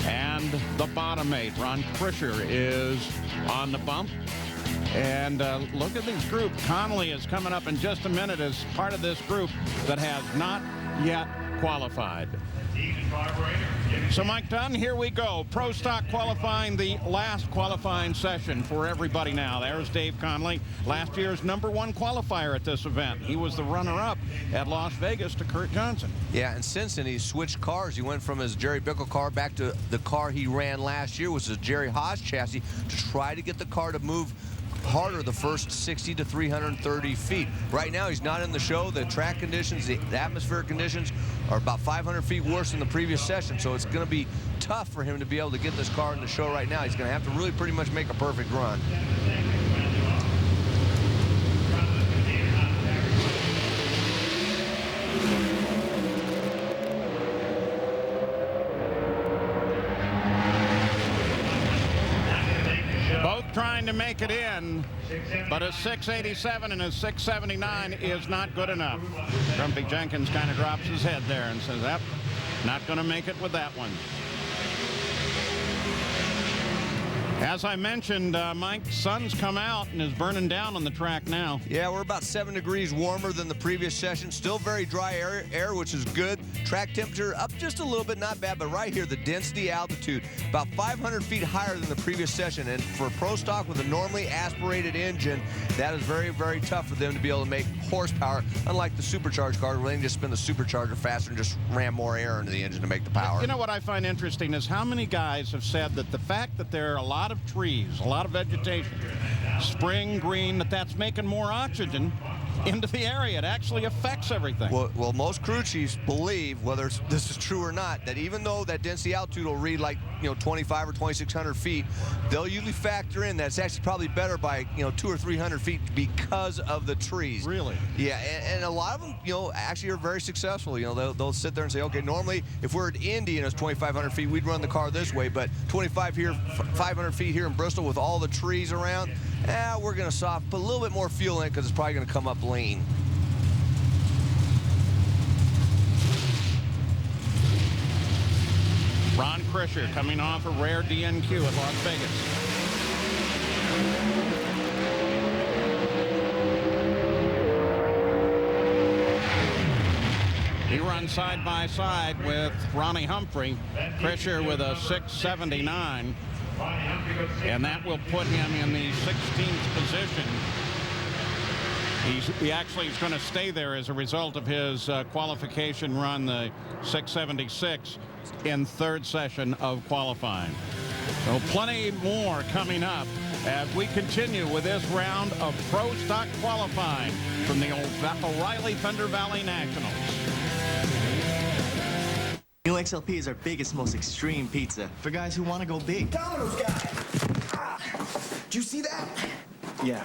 And the bottom 8, Ron Krischer is on the bump. And look at this group. Connolly is coming up in just a minute as part of this group that has not yet qualified. So, Mike Dunn, here we go. Pro Stock qualifying, the last qualifying session for everybody now. There's Dave Connolly, last year's #1 qualifier at this event. He was the runner-up at Las Vegas to Kurt Johnson. Yeah, and since then, he switched cars. He went from his Jerry Bickle car back to the car he ran last year, which was a Jerry Haas chassis, to try to get the car to move harder the first 60 to 330 feet. Right now, he's not in the show. The track conditions, the atmospheric conditions are about 500 feet worse than the previous session, so it's going to be tough for him to be able to get this car in the show right now. He's going to have to really pretty much make a perfect run. Both trying trying to make it in, but a 687 and a 679 is not good enough. Grumpy Jenkins kind of drops his head there and says, "Yep, not going to make it with that one." As I mentioned, Mike, sun's come out and is burning down on the track now. Yeah, we're about 7 degrees warmer than the previous session. Still very dry air, which is good. Track temperature up just a little bit, not bad, but right here, the density altitude, about 500 feet higher than the previous session. And for Pro Stock with a normally aspirated engine, that is very, very tough for them to be able to make horsepower, unlike the supercharged car where they can just spin the supercharger faster and just ram more air into the engine to make the power. You know what I find interesting is how many guys have said that the fact that there are a lot of trees, a lot of vegetation, spring green, that's making more oxygen into the area. It actually affects everything. Well, most crew chiefs believe, whether this is true or not, that even though that density altitude will read like 25 or 2,600 feet, they'll usually factor in that it's actually probably better by 200 or 300 feet because of the trees. Really? Yeah, and a lot of them actually are very successful. They'll sit there and say, okay, normally if we're at Indy and it's 2,500 feet, we'd run the car this way, but 25 here, 500 feet here in Bristol with all the trees around, we're going to put a little bit more fuel in it because it's probably going to come up lean. Ron Krischer coming off a rare DNQ at Las Vegas. He runs side by side with Ronnie Humphrey. Krischer with a 679. And that will put him in the 16th position. He actually is going to stay there as a result of his qualification run, the 676, in third session of qualifying. So plenty more coming up as we continue with this round of Pro Stock qualifying from the O'Reilly Thunder Valley Nationals. New XLP is our biggest, most extreme pizza for guys who want to go big. Domino's guy! Did you see that? Yeah.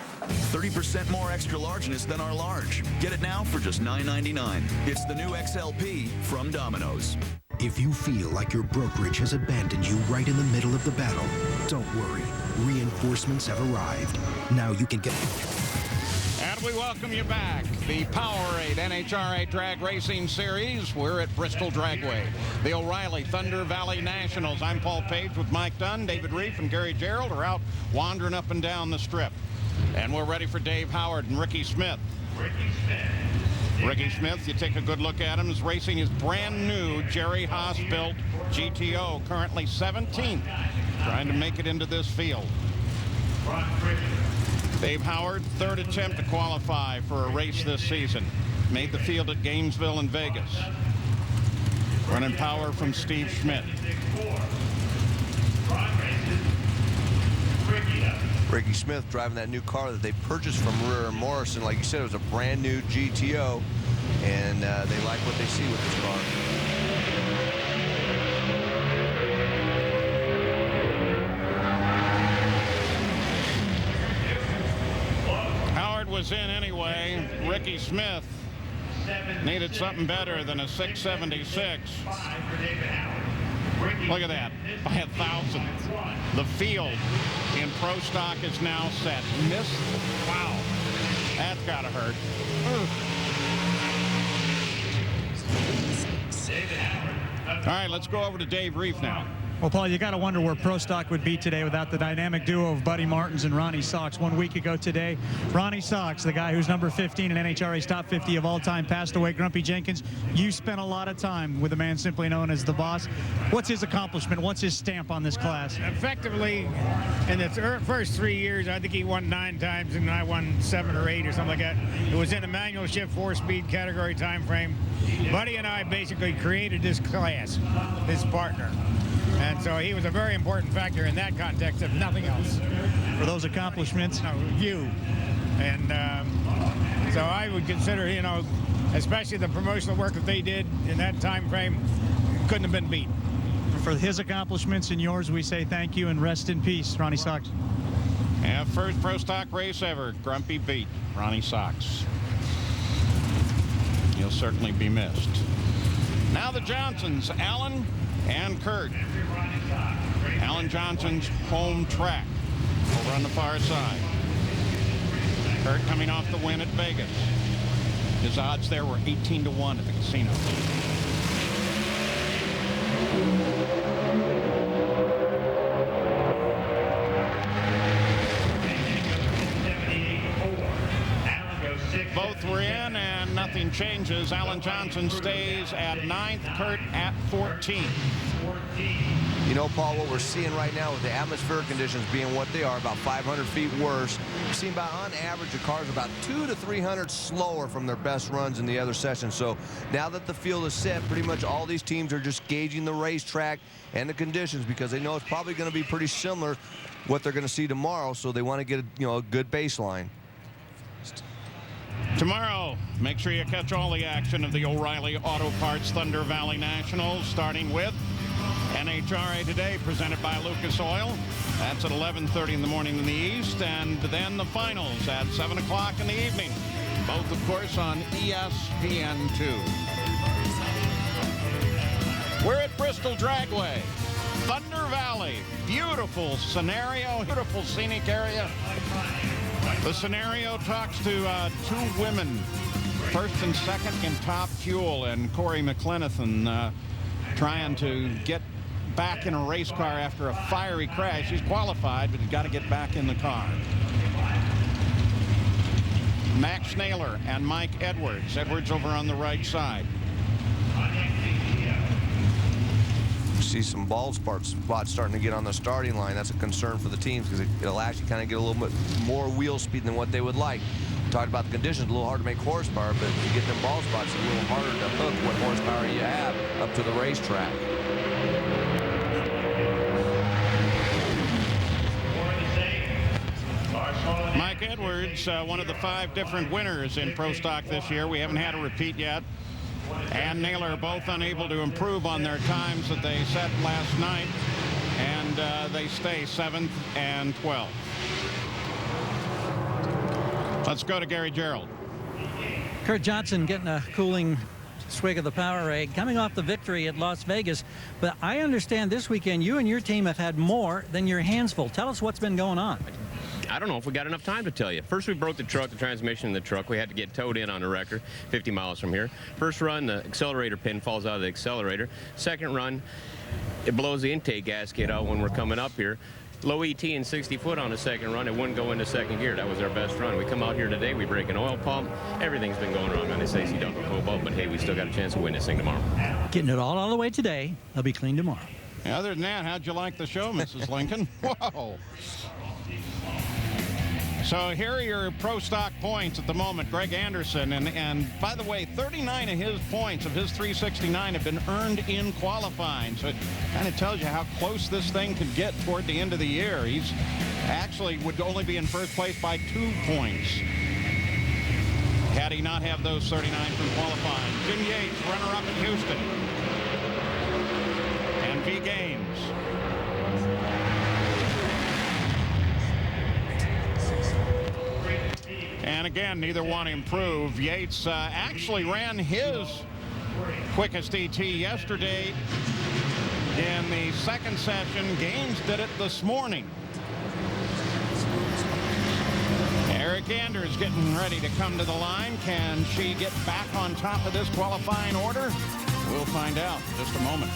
30% more extra largeness than our large. Get it now for just $9.99. It's the new XLP from Domino's. If you feel like your brokerage has abandoned you right in the middle of the battle, don't worry. Reinforcements have arrived. Now you can get... And we welcome you back. The Powerade NHRA Drag Racing Series. We're at Bristol Dragway. The O'Reilly Thunder Valley Nationals. I'm Paul Page with Mike Dunn. David Reef and Gary Gerald are out wandering up and down the strip. And we're ready for Dave Howard and Ricky Smith. Ricky Smith, you take a good look at him, is racing his brand new Jerry Haas built GTO, currently 17th, trying to make it into this field. Dave Howard, third attempt to qualify for a race this season. Made the field at Gainesville and Vegas. Running power from Steve Schmidt. Ricky Smith driving that new car that they purchased from Rear Morrison. Like you said, it was a brand new GTO, and they like what they see with this car. Howard was in anyway. Ricky Smith needed something better than a 676. Look at that, by 1,000. The field in Pro Stock is now set. Missed. Wow, that's gotta hurt. All right, let's go over to Dave Reef now. Well, Paul, you got to wonder where Pro Stock would be today without the dynamic duo of Buddy Martins and Ronnie Sox. 1 week ago today, Ronnie Sox, the guy who's number 15 in NHRA's top 50 of all time, passed away. Grumpy Jenkins, you spent a lot of time with a man simply known as the boss. What's his accomplishment? What's his stamp on this class? Effectively, in the first 3 years, I think he won 9 times and I won 7 or 8 or something like that. It was in a manual shift 4-speed category time frame. Buddy and I basically created this class, his partner. And so he was a very important factor in that context, if nothing else. For those accomplishments? You. And so I would consider, especially the promotional work that they did in that time frame, couldn't have been beat. For his accomplishments and yours, we say thank you and rest in peace, Ronnie Sox. Yeah, first Pro Stock race ever. Grumpy beat Ronnie Sox. He'll certainly be missed. Now the Johnsons, Alan and Kurt. Alan Johnson's home track, over on the far side. Kurt coming off the win at Vegas. His odds there were 18-1 at the casino. Both were in, and nothing changes. Alan Johnson stays at 9th, Kurt at 14th. You know, Paul, what we're seeing right now with the atmospheric conditions being what they are, about 500 feet worse, we're seeing about, on average, the cars about 200 to 300 slower from their best runs in the other session. So now that the field is set, pretty much all these teams are just gauging the racetrack and the conditions because they know it's probably going to be pretty similar what they're going to see tomorrow. So they want to get a good baseline. Tomorrow, make sure you catch all the action of the O'Reilly Auto Parts Thunder Valley Nationals, starting with NHRA Today, presented by Lucas Oil. That's at 11:30 in the morning in the East, and then the finals at 7 o'clock in the evening. Both, of course, on ESPN2. We're at Bristol Dragway, Thunder Valley. Beautiful scenario, beautiful scenic area. The scenario talks to two women, first and second in Top Fuel, and Corey McClenathan trying to get back in a race car after a fiery crash. He's qualified, but he's got to get back in the car. Max Naylor and Mike Edwards. Edwards over on the right side. See some bald spots starting to get on the starting line. That's a concern for the teams because it'll actually kind of get a little bit more wheel speed than what they would like. We talked about the conditions, a little hard to make horsepower, but if you get them bald spots, it's a little harder to hook what horsepower you have up to the racetrack. Mike Edwards, one of the 5 different winners in Pro Stock this year. We haven't had a repeat yet. And Naylor both unable to improve on their times that they set last night, and they stay 7th and 12th. Let's go to Gary Gerould. Kurt Johnson getting a cooling swig of the Powerade, coming off the victory at Las Vegas. But I understand this weekend you and your team have had more than your hands full. Tell us what's been going on. I don't know if we got enough time to tell you. First, we broke the transmission in the truck. We had to get towed in on a wrecker 50 miles from here. First run, the accelerator pin falls out of the accelerator. Second run, it blows the intake gasket out when we're coming up here. Low ET and 60 foot on the second run. It wouldn't go into second gear. That was our best run. We come out here today, we break an oil pump. Everything's been going wrong on this AC Duffel Cobalt, but hey, we still got a chance to win this thing tomorrow. Getting it all out of the way today. They'll be clean tomorrow. Yeah, other than that, how'd you like the show, Mrs. Lincoln? Whoa. So here are your Pro Stock points at the moment. Greg Anderson, and by the way, 39 of his points of his 369 have been earned in qualifying. So it kind of tells you how close this thing could get toward the end of the year. He's actually would only be in first place by 2 points had he not have those 39 from qualifying. Jim Yates, runner-up in Houston. And V. Gaines. And again, neither one improved. Yates actually ran his quickest ET yesterday in the second session. Gaines did it this morning. Eric Anders getting ready to come to the line. Can she get back on top of this qualifying order? We'll find out in just a moment.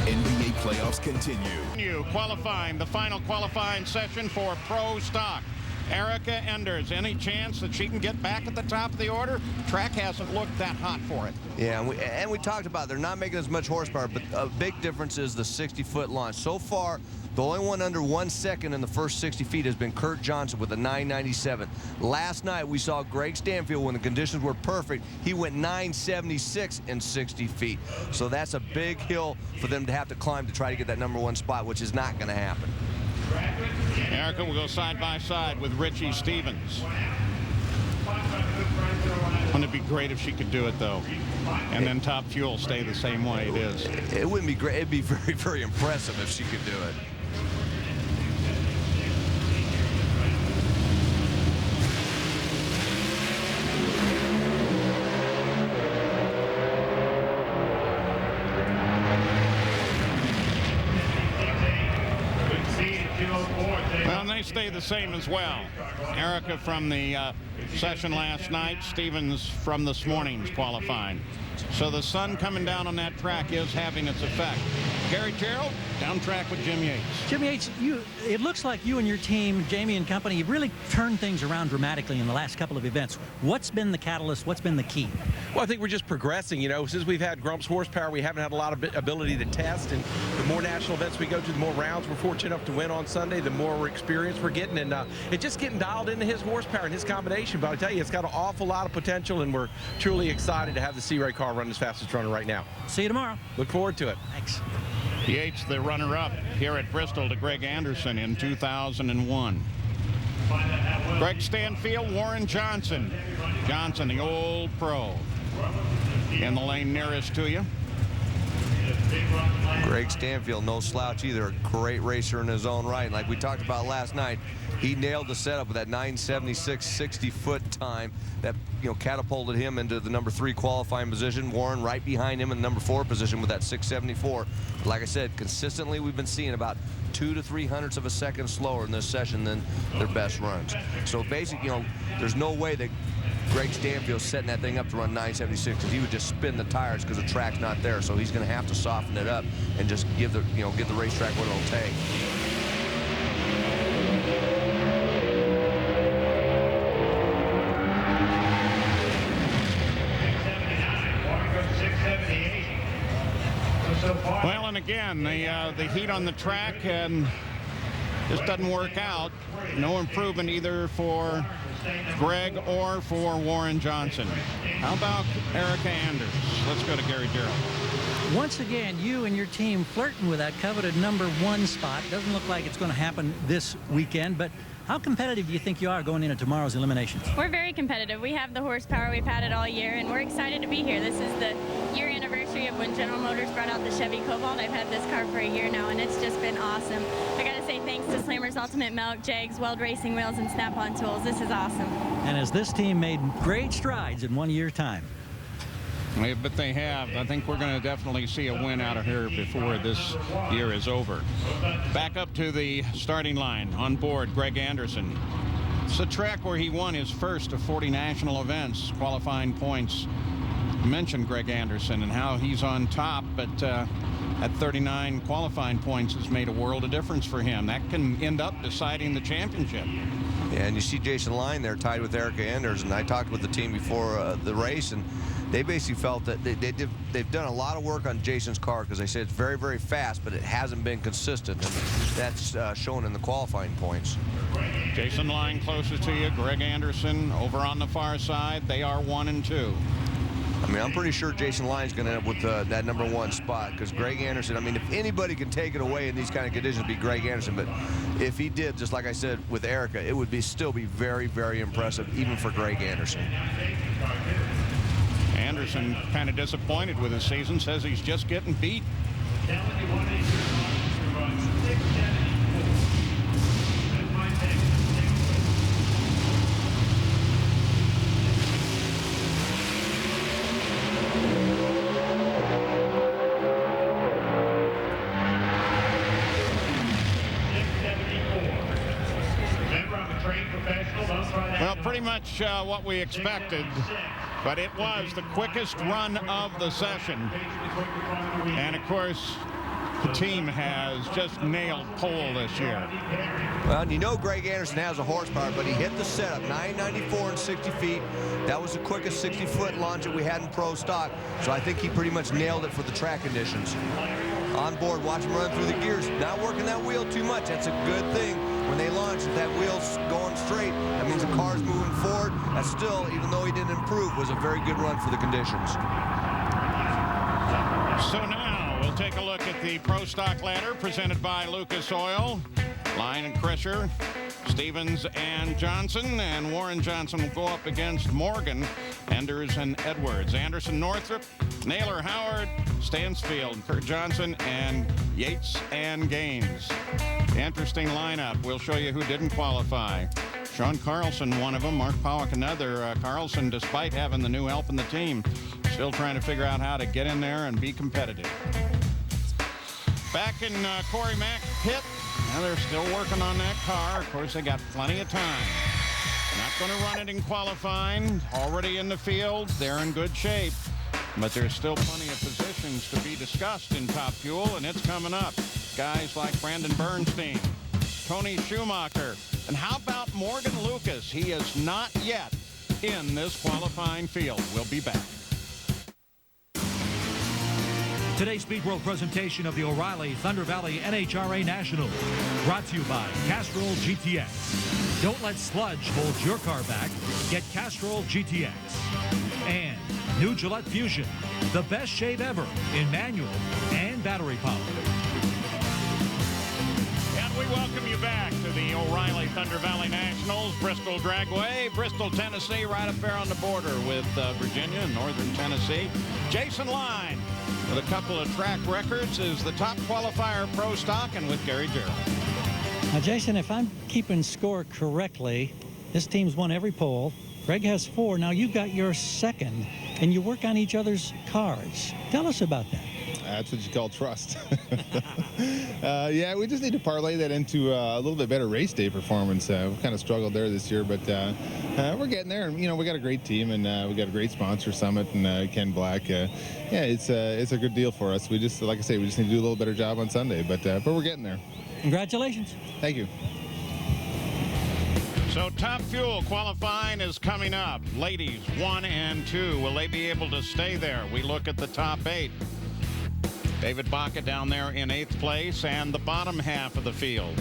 NBA playoffs continue. Qualifying, the final qualifying session for Pro Stock. Erica Enders, any chance that she can get back at the top of the order? Track hasn't looked that hot for it. Yeah, and we talked about they're not making as much horsepower, but a big difference is the 60-foot launch. So far, the only one under 1 second in the first 60 feet has been Kurt Johnson with a 997. Last night, we saw Greg Stanfield, when the conditions were perfect, he went 976 in 60 feet. So that's a big hill for them to have to climb to try to get that #1 spot, which is not going to happen. Erica will go side by side with Richie Stevens. Wouldn't it be great if she could do it, though? And then Top Fuel stay the same way it is. It wouldn't be great. It'd be very, very impressive if she could do it. stay the same as well. Erica from the session last night, Stevens from this morning's qualifying. So the sun coming down on that track is having its effect. Gary Gerald, down track with Jim Yates. Jim Yates, it looks like you and your team, Jamie and company, you've really turned things around dramatically in the last couple of events. What's been the catalyst? What's been the key? Well, I think we're just progressing. You know, since we've had Grump's horsepower, we haven't had a lot of ability to test. And the more national events we go to, the more rounds we're fortunate enough to win on Sunday, the more experience we're getting. And it's just getting dialed into his horsepower and his combination. But I tell you, it's got an awful lot of potential, and we're truly excited to have the Sea Ray car run as fastest runner right now. See you tomorrow. Look forward to it. Thanks. Yates, the runner-up here at Bristol to Greg Anderson in 2001. Greg Stanfield, Warren Johnson. Johnson, the old pro. In the lane nearest to you. Greg Stanfield, no slouch either. A great racer in his own right. And like we talked about last night, he nailed the setup with that 9:76 60-foot time that, you know, catapulted him into the number 3 qualifying position. Warren right behind him in the number 4 position with that 6:74. Like I said, consistently we've been seeing about 2 to 3 hundredths of a second slower in this session than their best runs. So basically, you know, there's no way that Greg Stanfield's setting that thing up to run 9:76 because he would just spin the tires because the track's not there. So he's going to have to soften it up and just give the, you know, give the racetrack what it'll take. Well, and again, the heat on the track and just doesn't work out. No improvement either for Greg or for Warren Johnson. How about Erica Anders? Let's go to Gary Gerald. Once again, you and your team flirting with that coveted number 1 spot. Doesn't look like it's going to happen this weekend, but how competitive do you think you are going into tomorrow's eliminations? We're very competitive. We have the horsepower. We've had it all year, and we're excited to be here. This is the year anniversary of when General Motors brought out the Chevy Cobalt. I've had this car for a year now, and it's just been awesome. I got to say thanks to Slammers Ultimate Milk, Jags, Weld Racing Wheels, and Snap-on Tools. This is awesome. And as this team made great strides in 1 year's time. But they have. I think we're going to definitely see a win out of here before this year is over. Back up to the starting line. On board, Greg Anderson. It's a track where he won his first of 40 national events, qualifying points. You mentioned Greg Anderson and how he's on top, but at 39 qualifying points has made a world of difference for him. That can end up deciding the championship. Yeah, and you see Jason Line there tied with Erica Anders, and I talked with the team before the race, and they basically felt that they've done a lot of work on Jason's car because they said it's very, very fast, but it hasn't been consistent, and that's shown in the qualifying points. Jason Line closest to you, Greg Anderson over on the far side. They are 1 and 2. I mean, I'm pretty sure Jason Line's going to end up with that number 1 spot because Greg Anderson, I mean, if anybody can take it away in these kind of conditions, it'd be Greg Anderson. But if he did, just like I said with Erica, it would still be very, very impressive, even for Greg Anderson. Anderson kind of disappointed with his season, says he's just getting beat. Well, pretty much what we expected, but it was the quickest run of the session. And of course, the team has just nailed pole this year. Well, and you know Greg Anderson has a horsepower, but he hit the setup, 994 and 60 feet. That was the quickest 60-foot launch that we had in pro stock, so I think he pretty much nailed it for the track conditions. On board, watch him run through the gears, not working that wheel too much. That's a good thing. When they launch, if that wheel's going straight, that means the car's moving forward. That still, even though he didn't improve, was a very good run for the conditions. So now we'll take a look at the Pro Stock ladder presented by Lucas Oil. Line and Krischer, Stevens and Johnson, and Warren Johnson will go up against Morgan, Enders and Edwards. Anderson, Northrop, Naylor, Howard, Stansfield, Kurt Johnson, and Yates and Gaines. Interesting lineup. We'll show you who didn't qualify. Sean Carlson, one of them. Mark Powick, another. Carlson, despite having the new help in the team, still trying to figure out how to get in there and be competitive. Back in Corey Mack pit, Now they're still working on that car. Of course, they got plenty of time. Not going to run it in qualifying. Already in the field. They're in good shape. But there's still plenty of positions to be discussed in Top Fuel, and it's coming up. Guys like Brandon Bernstein, Tony Schumacher, and how about Morgan Lucas? He is not yet in this qualifying field. We'll be back. Today's Speed World presentation of the O'Reilly Thunder Valley NHRA National, brought to you by Castrol GTX. Don't let sludge hold your car back. Get Castrol GTX. And new Gillette Fusion, the best shave ever in manual and battery power. And we welcome you back to the O'Reilly Thunder Valley Nationals, Bristol Dragway, Bristol, Tennessee, right up there on the border with Virginia and northern Tennessee. Jason Line, with a couple of track records, is the top qualifier pro stock, and with Gary Gerald. Now, Jason, if I'm keeping score correctly, this team's won every pole. Greg has 4. Now you've got your second, and you work on each other's cars. Tell us about that. That's what you call trust. Yeah, we just need to parlay that into a little bit better race day performance. We've kind of struggled there this year, but we're getting there. And, we got a great team, and we got a great sponsor, Summit, and Ken Black. Yeah, it's a good deal for us. We just, like I say, we just need to do a little better job on Sunday, but we're getting there. Congratulations. Thank you. So Top Fuel qualifying is coming up. Ladies 1 and 2. Will they be able to stay there? We look at the top 8. David Baca down there in 8th place, and the bottom half of the field.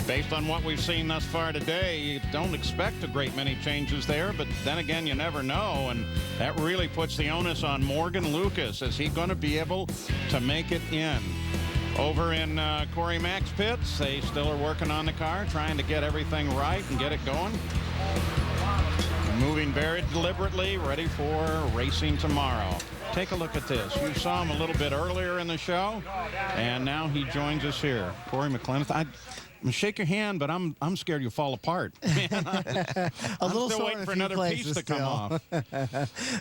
Based on what we've seen thus far today, you don't expect a great many changes there, but then again, you never know, and that really puts the onus on Morgan Lucas. Is he going to be able to make it in? Over in Corey Mack's pits, they still are working on the car, trying to get everything right and get it going. Moving very deliberately, ready for racing tomorrow. Take a look at this. You saw him a little bit earlier in the show, and now he joins us here. Corey McClendon. I'm gonna shake your hand, but I'm scared you'll fall apart. Man, I'm still waiting for another piece to come off.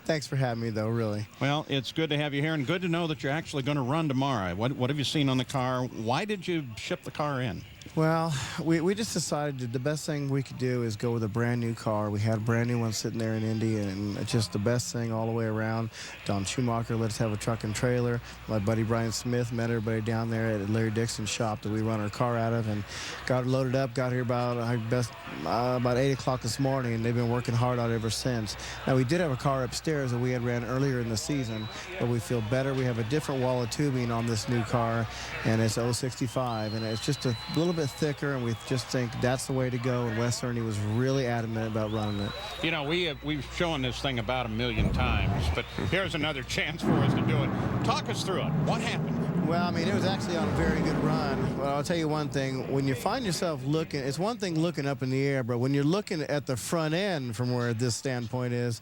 Thanks for having me, though, really. Well, it's good to have you here, and good to know that you're actually going to run tomorrow. What have you seen on the car? Why did you ship the car in? Well, we just decided the best thing we could do is go with a brand new car. We had a brand new one sitting there in Indy, and it's just the best thing all the way around. Don Schumacher let us have a truck and trailer. My buddy Brian Smith met everybody down there at Larry Dixon's shop that we run our car out of, and got it loaded up, got here about 8 o'clock this morning, and they've been working hard on it ever since. Now, we did have a car upstairs that we had ran earlier in the season, but we feel better. We have a different wall of tubing on this new car, and it's 065, and it's just a little bit thicker, and we just think that's the way to go, and Wes Ernie was really adamant about running it. You know, we've shown this thing about 1,000,000 times, but here's another chance for us to do it. Talk us through it. What happened? Well, I mean, it was actually on a very good run. Well, I'll tell you one thing. When you find yourself looking, it's one thing looking up in the air, but when you're looking at the front end from where this standpoint is,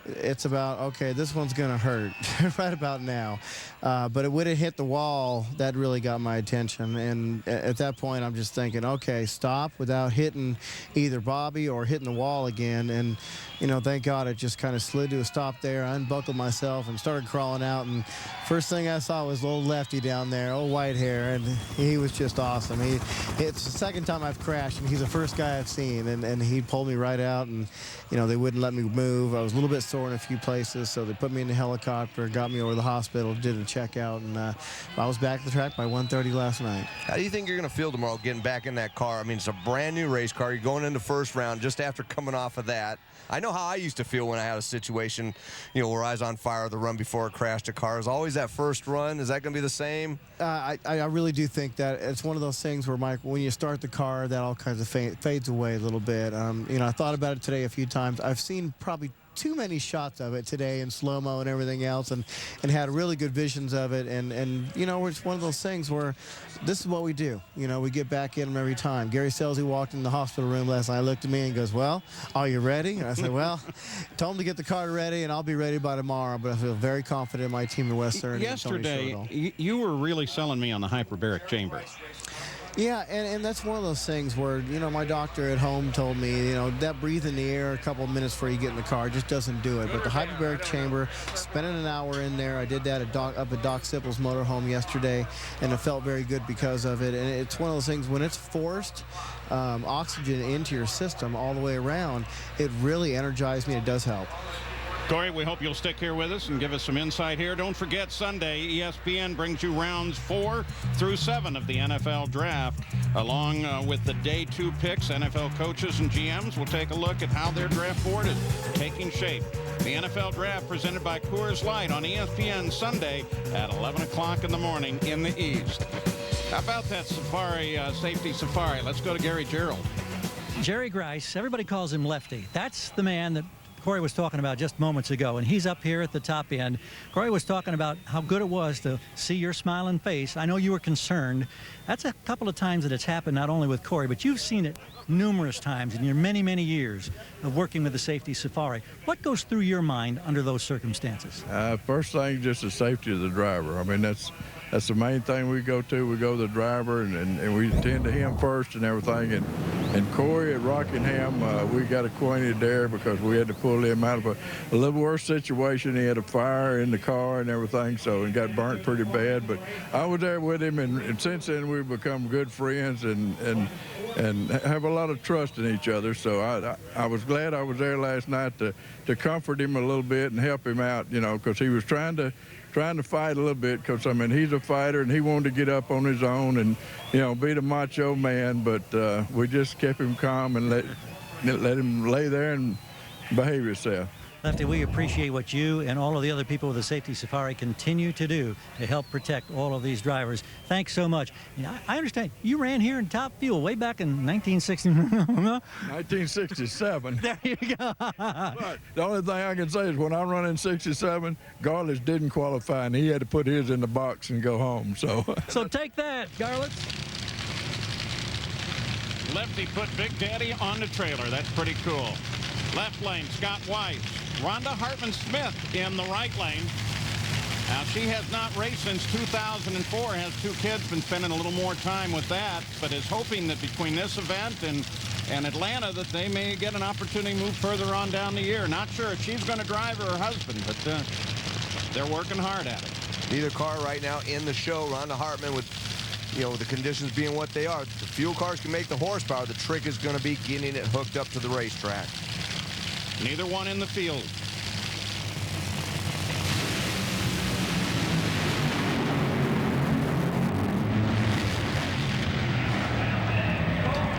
it's about, okay, this one's going to hurt right about now. But it would have hit the wall. That really got my attention. And at that point, I'm just thinking, okay, stop without hitting either Bobby or hitting the wall again. And, thank God it just kind of slid to a stop there. I unbuckled myself and started crawling out. And first thing I saw was little Lefty down there, old white hair. And he was just awesome. It's the second time I've crashed, and he's the first guy I've seen. And he pulled me right out. And, they wouldn't let me move. I was a little bit sore in a few places, so they put me in the helicopter, got me over to the hospital, did a checkout, and I was back at the track by 1:30 last night. How do you think you're going to feel tomorrow getting back in that car? I mean, it's a brand new race car. You're going into first round just after coming off of that. I know how I used to feel when I had a situation, where I was on fire the run before I crashed a car. It was always that first run. Is that going to be the same? I really do think that it's one of those things where, Mike, when you start the car, that all kinds of fades away a little bit. I thought about it today a few times. I've seen probably too many shots of it today in slow-mo and everything else, and had really good visions of it, and it's one of those things where this is what we do. We get back in them every time. Gary Scelzi walked in the hospital room last night, looked at me and goes, well, are you ready? And I said, well, told him to get the car ready, and I'll be ready by tomorrow, but I feel very confident in my team in Wes Ernie. Yesterday, you were really selling me on the hyperbaric chamber. Yeah, and that's one of those things where, you know, my doctor at home told me, you know, that breathe in the air a couple of minutes before you get in the car just doesn't do it. But the hyperbaric chamber, spending an hour in there, I did that up at Doc Sipple's motorhome yesterday, and it felt very good because of it. And it's one of those things, when it's forced oxygen into your system all the way around, it really energized me. It does help. Corey, we hope you'll stick here with us and give us some insight here. Don't forget, Sunday, ESPN brings you rounds 4 through 7 of the NFL Draft. Along with the Day 2 picks, NFL coaches and GMs will take a look at how their draft board is taking shape. The NFL Draft presented by Coors Light on ESPN Sunday at 11 o'clock in the morning in the East. How about that safari, safety safari? Let's go to Gary Gerould. Jerry Grice, everybody calls him Lefty. That's the man that Corey was talking about just moments ago, and he's up here at the top end. Corey was talking about how good it was to see your smiling face. I know you were concerned. That's a couple of times that it's happened, not only with Corey, but you've seen it numerous times in your many, many years of working with the safety safari. What goes through your mind under those circumstances? First thing, just the safety of the driver. I mean, that's the main thing we go to. We go to the driver, and we attend to him first and everything. And Corey at Rockingham, we got acquainted there because we had to pull him out of a little worse situation. He had a fire in the car and everything, so he got burnt pretty bad. But I was there with him, and since then we've become good friends and have a lot of trust in each other. So I was glad I was there last night to comfort him a little bit and help him out, you know, because he was trying to fight a little bit, because, I mean, he's a fighter and he wanted to get up on his own and, you know, be the macho man, but we just kept him calm and let him lay there and behave himself. Lefty, we appreciate what you and all of the other people with the Safety Safari continue to do to help protect all of these drivers. Thanks so much. I understand you ran here in Top Fuel way back in 1960. 1967. There you go. But the only thing I can say is when I run in 67, Garlitz didn't qualify, and he had to put his in the box and go home. So take that, Garlitz. Lefty put Big Daddy on the trailer. That's pretty cool. Left lane, Scott Weiss. Rhonda Hartman-Smith in the right lane. Now, she has not raced since 2004, has 2 kids, been spending a little more time with that, but is hoping that between this event and Atlanta that they may get an opportunity to move further on down the year. Not sure if she's going to drive or her husband, but they're working hard at it. Neither car right now in the show. Rhonda Hartman, with, you know, the conditions being what they are, the fuel cars can make the horsepower. The trick is going to be getting it hooked up to the racetrack. Neither one in the field.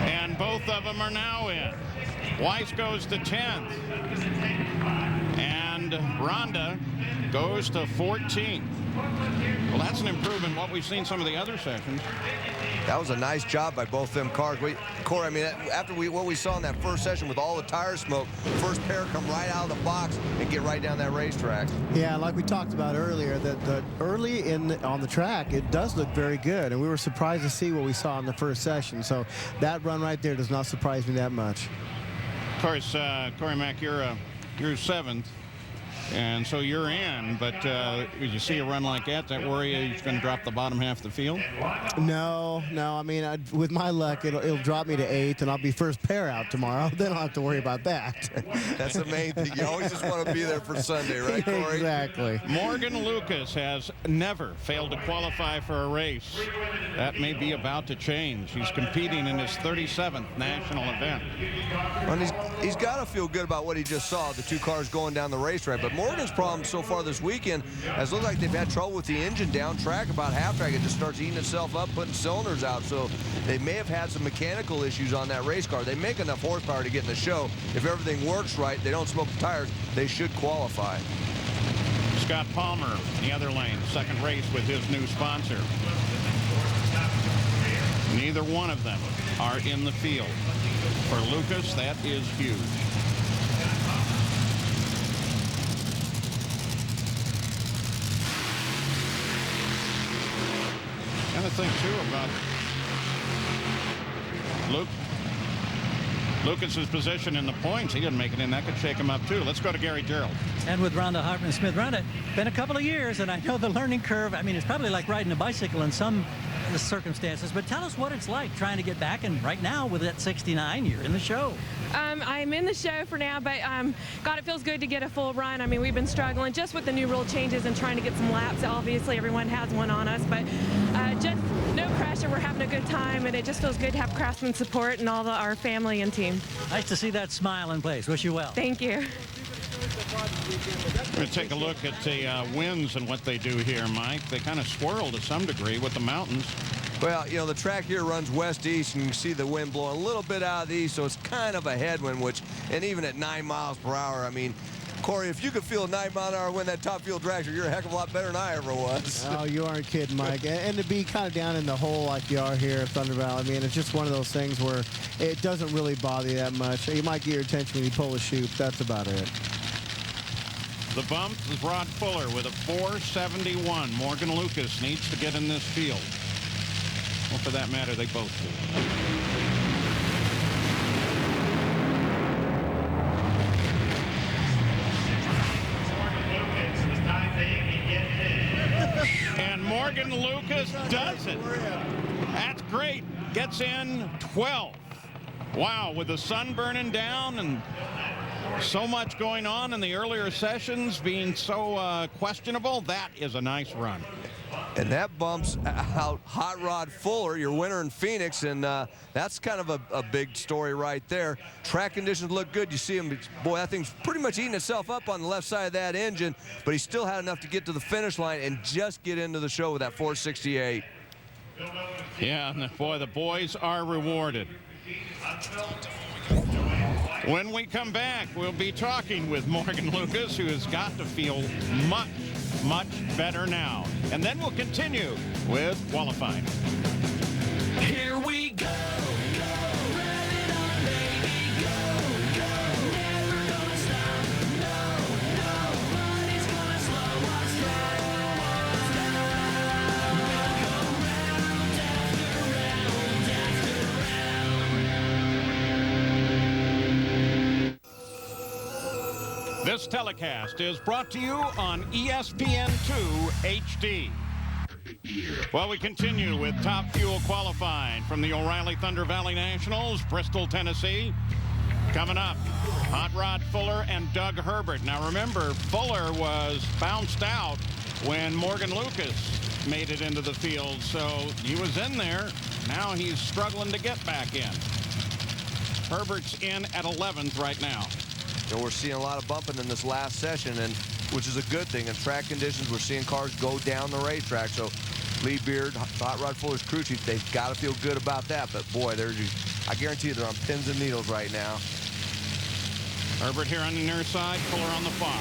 And both of them are now in. Weiss goes to 10th. And Rhonda goes to 14th. Well, that's an improvement what we've seen some of the other sessions. That was a nice job by both them cars. Corey, I mean, after what we saw in that first session with all the tire smoke, first pair come right out of the box and get right down that racetrack. Yeah, like we talked about earlier, that early on the track, it does look very good, and we were surprised to see what we saw in the first session. So that run right there does not surprise me that much. Of course, Corey Mack, you're 7th. And so you're in, but you see a run like that worry you he's going to drop the bottom half of the field? No. I mean, with my luck, it'll drop me to 8th, and I'll be first pair out tomorrow. Then I'll have to worry about that. That's the main thing. You always just want to be there for Sunday, right, Corey? Exactly. Morgan Lucas has never failed to qualify for a race. That may be about to change. He's competing in his 37th national event. And he's got to feel good about what he just saw, the 2 cars going down the racetrack. But Morgan's problem so far this weekend has looked like they've had trouble with the engine down track. About half track, it just starts eating itself up, putting cylinders out. So they may have had some mechanical issues on that race car. They make enough horsepower to get in the show. If everything works right, they don't smoke the tires, they should qualify. Scott Palmer in the other lane, second race with his new sponsor. Neither one of them are in the field. For Lucas, that is huge. And the thing, too, about Lucas's position in the points, he didn't make it in. That could shake him up, too. Let's go to Gary Gerould. And with Rhonda Hartman-Smith. Rhonda, been a couple of years, and I know the learning curve, I mean, it's probably like riding a bicycle in some the circumstances, but tell us what it's like trying to get back. And right now, with that 69, you're in the show. I'm in the show for now, but God, it feels good to get a full run. I mean, we've been struggling just with the new rule changes and trying to get some laps. Obviously, everyone has one on us, but just no pressure. We're having a good time, and it just feels good to have Craftsman support and all our family and team. Nice to see that smile in place. Wish you well. Thank you. We're going to take a look at the winds and what they do here, Mike. They kind of swirl to some degree with the mountains. Well, you know, the track here runs west-east, and you can see the wind blowing a little bit out of the east, so it's kind of a headwind, and even at 9 miles per hour, I mean, Corey, if you could feel a 9-mile-an-hour wind that top fuel dragster, you're a heck of a lot better than I ever was. Oh, you aren't kidding, Mike. And to be kind of down in the hole like you are here at Thunder Valley, I mean, it's just one of those things where it doesn't really bother you that much. You might get your attention when you pull the chute. That's about it. The bump is Rod Fuller with a 471. Morgan Lucas needs to get in this field. Well, for that matter, they both do. And Morgan Lucas does it. That's great. Gets in 12th. Wow, with the sun burning down and so much going on in the earlier sessions being so questionable, that is a nice run. And that bumps out Hot Rod Fuller, your winner in Phoenix, and that's kind of a big story right there. Track conditions look good. You see him, boy, that thing's pretty much eating itself up on the left side of that engine, but he still had enough to get to the finish line and just get into the show with that 468. Yeah, and boy, the boys are rewarded. When we come back, we'll be talking with Morgan Lucas, who has got to feel much, much better now. And then we'll continue with qualifying. Here we go. This telecast is brought to you on ESPN2 HD. Well, we continue with Top Fuel qualifying from the O'Reilly Thunder Valley Nationals, Bristol, Tennessee. Coming up, Hot Rod Fuller and Doug Herbert. Now remember, Fuller was bounced out when Morgan Lucas made it into the field, so he was in there. Now he's struggling to get back in. Herbert's in at 11th right now. So we're seeing a lot of bumping in this last session, and which is a good thing. In track conditions, we're seeing cars go down the racetrack. So Lee Beard, Hot Rod Fuller's crew chief, they've got to feel good about that. But boy, I guarantee you they're on pins and needles right now. Herbert here on the near side, Fuller on the far.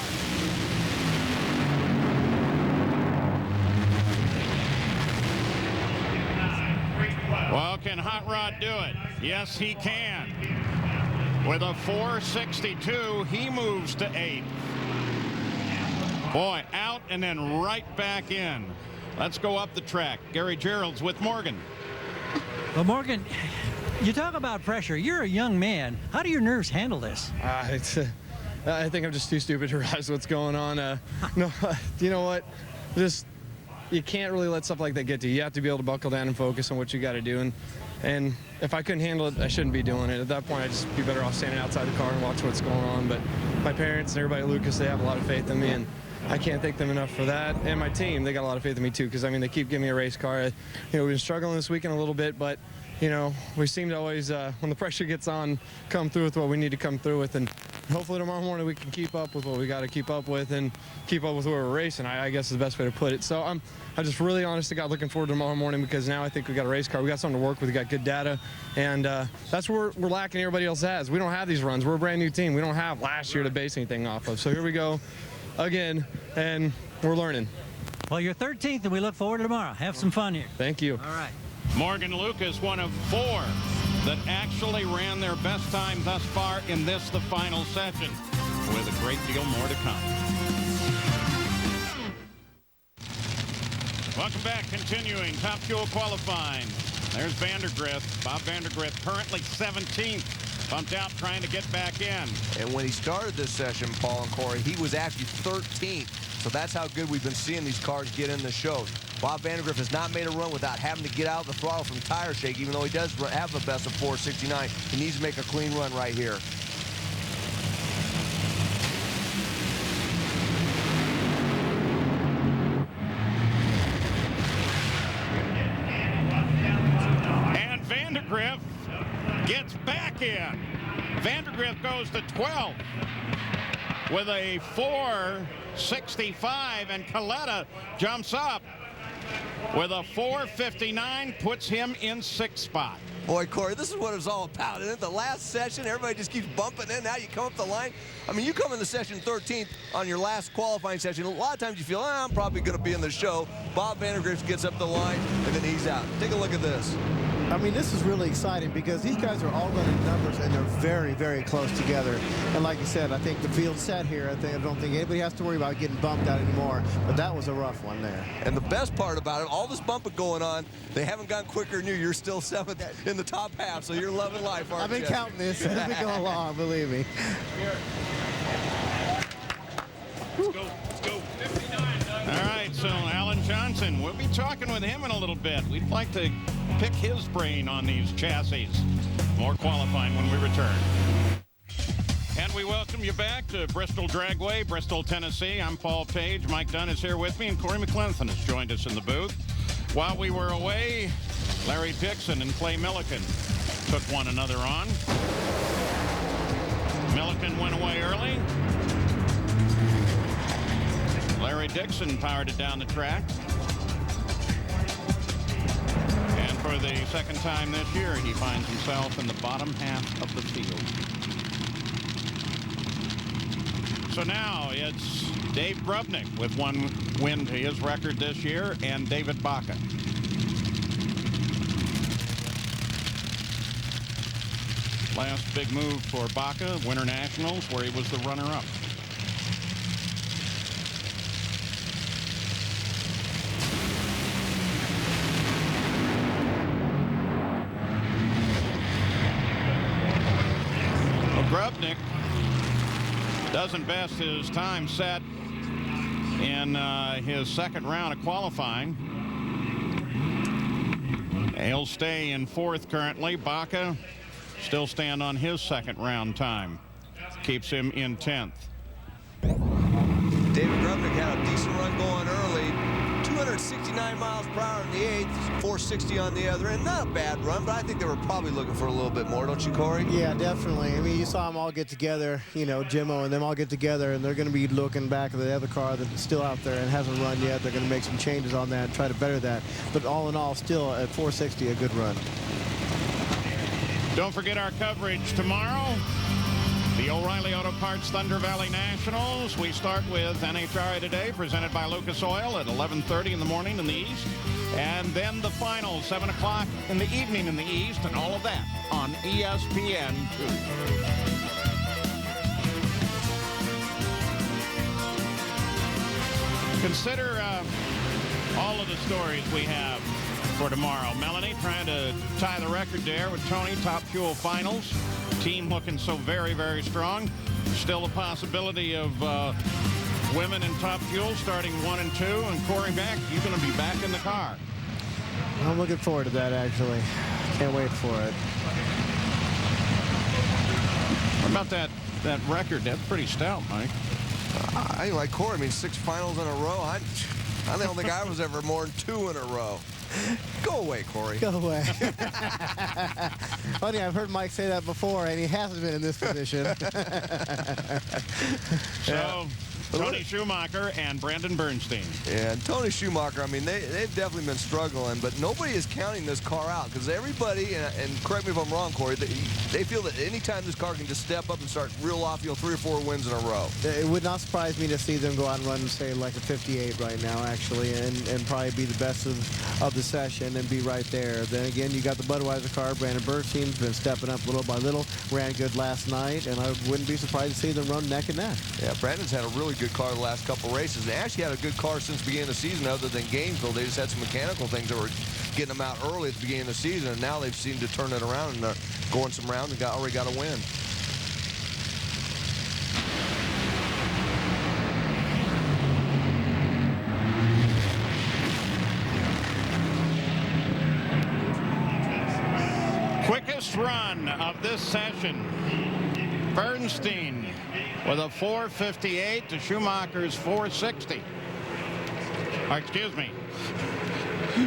Well, can Hot Rod do it? Yes, he can. With a 462, he moves to 8th. Boy, out and then right back in. Let's go up the track. Gary Gerold's with Morgan. Well, Morgan, you talk about pressure. You're a young man. How do your nerves handle this? I think I'm just too stupid to realize what's going on. No, you know what? You can't really let stuff like that get to you. You have to be able to buckle down and focus on what you got to do. And if I couldn't handle it, I shouldn't be doing it. At that point, I'd just be better off standing outside the car and watch what's going on. But my parents and everybody at Lucas, they have a lot of faith in me, and I can't thank them enough for that. And my team, they got a lot of faith in me too, because I mean, they keep giving me a race car. We've been struggling this weekend a little bit, but we seem to always, when the pressure gets on, come through with what we need to come through with. And hopefully tomorrow morning we can keep up with what we got to keep up with and keep up with where we're racing, I guess is the best way to put it. So I'm just really, honest to God, looking forward to tomorrow morning, because now I think we got a race car. We got something to work with. We got good data. And that's where we're lacking everybody else has. We don't have these runs. We're a brand new team. We don't have last year to base anything off of. So here we go again, and we're learning. Well, you're 13th, and we look forward to tomorrow. Have some fun here. Thank you. All right. Morgan Lucas, one of 4 that actually ran their best time thus far in this, the final session, with a great deal more to come. Welcome back. Continuing Top Fuel qualifying. There's Vandergriff. Bob Vandergriff, currently 17th. Bumped out trying to get back in. And when he started this session, Paul and Corey, he was actually 13th. So that's how good we've been seeing these cars get in the show. Bob Vandergriff has not made a run without having to get out of the throttle from tire shake, even though he does have the best of 469. He needs to make a clean run right here. And Vandergriff gets back in. Vandergriff goes to 12 with a 465, and Kalitta jumps up with a 459, puts him in 6th spot. Boy, Corey, this is what it's all about, isn't it? The last session, everybody just keeps bumping in. Now you come up the line. I mean, you come in the session 13th on your last qualifying session. A lot of times you feel, I'm probably going to be in the show. Bob Vandergriff gets up the line, and then he's out. Take a look at this. I mean, this is really exciting because these guys are all running numbers, and they're very, very close together. And like you said, I think the field's set here. I don't think anybody has to worry about getting bumped out anymore. But that was a rough one there. And the best part about it, all this bumping going on, they haven't gone quicker than you. You're still 7th in the top half, so you're loving life, aren't you? I've been counting this as we go along, believe me. Let's go. Let's go. 59. All right, so Alan Johnson, we'll be talking with him in a little bit. We'd like to pick his brain on these chassis. More qualifying when we return. And we welcome you back to Bristol Dragway, Bristol, Tennessee. I'm Paul Page. Mike Dunn is here with me, and Corey McClenathan has joined us in the booth. While we were away, Larry Dixon and Clay Millican took one another on. Millican went away early. Larry Dixon powered it down the track. And for the second time this year, he finds himself in the bottom half of the field. So now it's Dave Brubnick with one win to his record this year, and David Baca. Last big move for Baca, Winter Nationals, where he was the runner-up. Brubnick doesn't best his time set in his second round of qualifying. He'll stay in 4th currently. Baca still stand on his second round time. Keeps him in 10th. David Brubnick had a decent run going early. 269 miles per hour in the 8th, 460 on the other end. Not a bad run, but I think they were probably looking for a little bit more, don't you, Corey? Yeah, definitely. I mean, you saw them all get together, you know, Jimmo and them all get together, and they're going to be looking back at the other car that's still out there and hasn't run yet. They're going to make some changes on that and try to better that. But all in all, still at 460, a good run. Don't forget our coverage tomorrow. The O'Reilly Auto Parts Thunder Valley Nationals. We start with NHRA Today, presented by Lucas Oil at 11:30 in the morning in the East. And then the final, 7 o'clock in the evening in the East, and all of that on ESPN2. Consider all of the stories we have for tomorrow. Melanie trying to tie the record there with Tony, Top Fuel Finals. Team looking so very, very strong. Still a possibility of women in Top Fuel starting 1 and 2. And Corey Mack, you're going to be back in the car. I'm looking forward to that, actually. Can't wait for it. What about that record? That's pretty stout, Mike. I like Corey. I mean, 6 finals in a row. I don't think I was ever more than 2 in a row. Go away, Corey. Go away. Funny, I've heard Mike say that before, and he hasn't been in this position. So, Tony Schumacher and Brandon Bernstein. Yeah, and Tony Schumacher, I mean, they've definitely been struggling, but nobody is counting this car out because everybody, and correct me if I'm wrong, Corey, they feel that anytime this car can just step up and start reel off, 3 or 4 wins in a row. It would not surprise me to see them go out and run, say, like a 58 right now, actually, and probably be the best of the session and be right there. Then again, you got the Budweiser car. Brandon Bernstein's been stepping up little by little. Ran good last night, and I wouldn't be surprised to see them run neck and neck. Yeah, Brandon's had a really good car the last couple races. They actually had a good car since the beginning of the season other than Gainesville. They just had some mechanical things that were getting them out early at the beginning of the season, and now they've seemed to turn it around and going some rounds and already got a win. run of this session. Bernstein with a 4:58 to Schumacher's 4:60. Excuse me.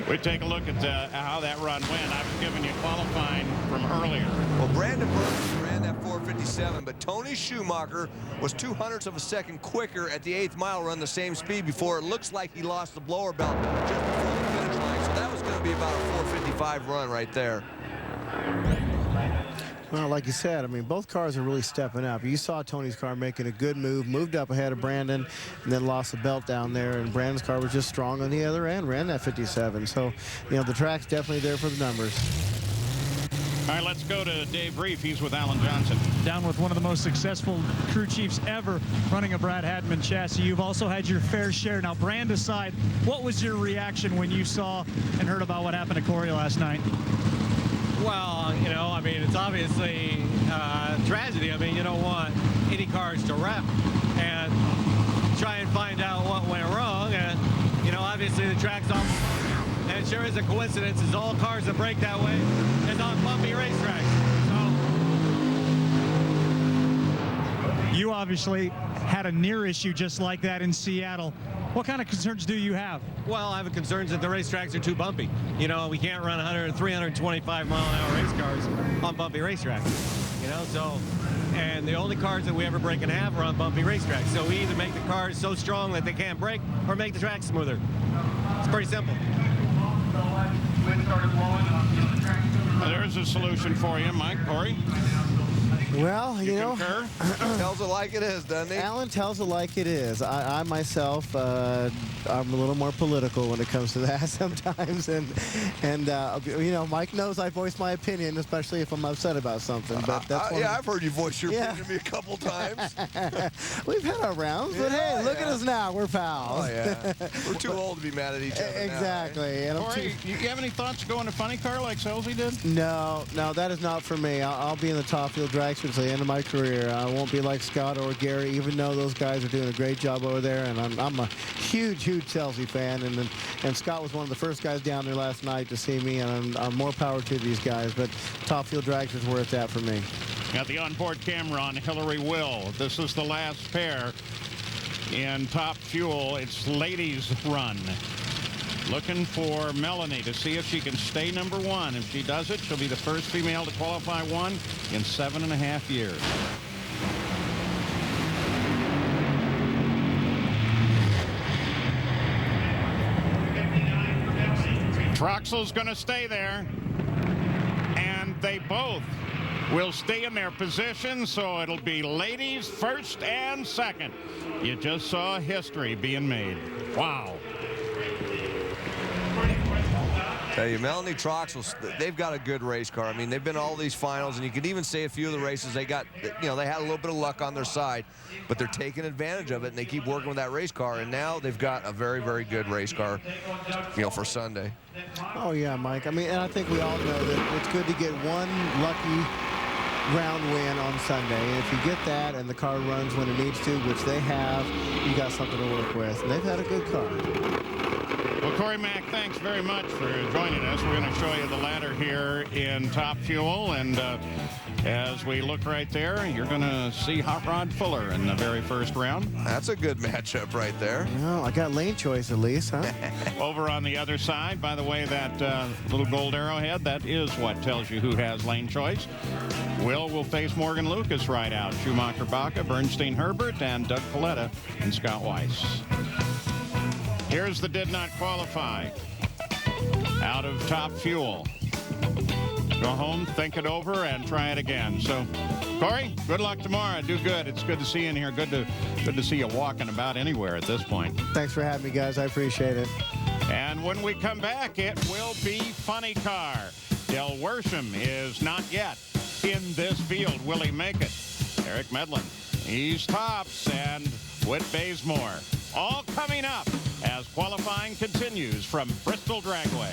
We take a look at how that run went. I was giving you qualifying from earlier. Well, Brandon Bernstein ran that 4:57, but Tony Schumacher was 0.02 of a second quicker at the 8th mile run, the same speed before. It looks like he lost the blower belt just before the finish line. So that was going to be about a 4:55 run right there. Well, like you said, I mean, both cars are really stepping up. You saw Tony's car making a good move, moved up ahead of Brandon, and then lost the belt down there. And Brandon's car was just strong on the other end, ran that 57. So, you know, the track's definitely there for the numbers. All right, let's go to Dave Reef. He's with Alan Johnson. Down with one of the most successful crew chiefs ever running a Brad Hadman chassis. You've also had your fair share. Now, brand aside, what was your reaction when you saw and heard about what happened to Corey last night? Well, you know, I mean, it's obviously tragedy. I mean, you don't want any cars to wreck and try and find out what went wrong. And, you know, obviously the track's off. And it sure is a coincidence, as all cars that break that way is on bumpy racetracks. So. You obviously had a near issue just like that in Seattle. What kind of concerns do you have? Well, I have concerns that the racetracks are too bumpy. You know, we can't run 100, 325 mile an hour race cars on bumpy racetracks. You know, so, and the only cars that we ever break in half are on bumpy racetracks. So we either make the cars so strong that they can't break or make the track smoother. It's pretty simple. There's a solution for you, Mike. Corey? Well, you know, tells it like it is, doesn't he? Alan tells it like it is. I myself, I'm a little more political when it comes to that sometimes, and you know, Mike knows I voice my opinion, especially if I'm upset about something. But that's yeah, I've heard you voice your opinion to me a couple times. We've had our rounds, but hey, look at us now. We're pals. Oh yeah, we're too old to be mad at each other. Exactly. Now, Corey, you have any thoughts to go in a funny car like Selzy did? No, that is not for me. I'll be in the Top Fuel drag to the end of my career. I won't be like Scott or Gary, even though those guys are doing a great job over there. And I'm a huge Selzy fan. And Scott was one of the first guys down there last night to see me. And I'm more power to these guys. But Top Fuel Drags is where it's at for me. Got the onboard camera on Hillary Will. This is the last pair in Top Fuel. It's ladies' run. Looking for Melanie to see if she can stay number one. If she does it, she'll be the first female to qualify one in 7.5 years. Troxel's going to stay there, and they both will stay in their position, so it'll be ladies first and second. You just saw history being made. Wow. Tell you, Melanie Troxel, they've got a good race car. I mean, they've been all these finals, and you could even say a few of the races they got, you know, they had a little bit of luck on their side, but they're taking advantage of it, and they keep working with that race car, and now they've got a very, very good race car, you know, for Sunday. Oh, yeah, Mike. I mean, and I think we all know that it's good to get one lucky round win on Sunday. And if you get that and the car runs when it needs to, which they have, you got something to work with. And they've had a good car. Well, Corey Mack, thanks very much for joining us. We're going to show you the ladder here in Top Fuel. And as we look right there, you're going to see Hot Rod Fuller in the very first round. That's a good matchup right there. Well, I got lane choice at least, huh? Over on the other side, by the way, that little gold arrowhead, that is what tells you who has lane choice. Will face Morgan Lucas right out. Schumacher Baca, Bernstein Herbert, and Doug Paletta and Scott Weiss. Here's the did not qualify out of Top Fuel. Go home, think it over, and try it again. So, Corey, good luck tomorrow. Do good. It's good to see you in here. Good to see you walking about anywhere at this point. Thanks for having me, guys. I appreciate it. And when we come back, it will be funny car. Del Worsham is not yet in this field. Will he make it? Eric Medlin, he's tops, and Whit Bazemore. All coming up as qualifying continues from Bristol Dragway.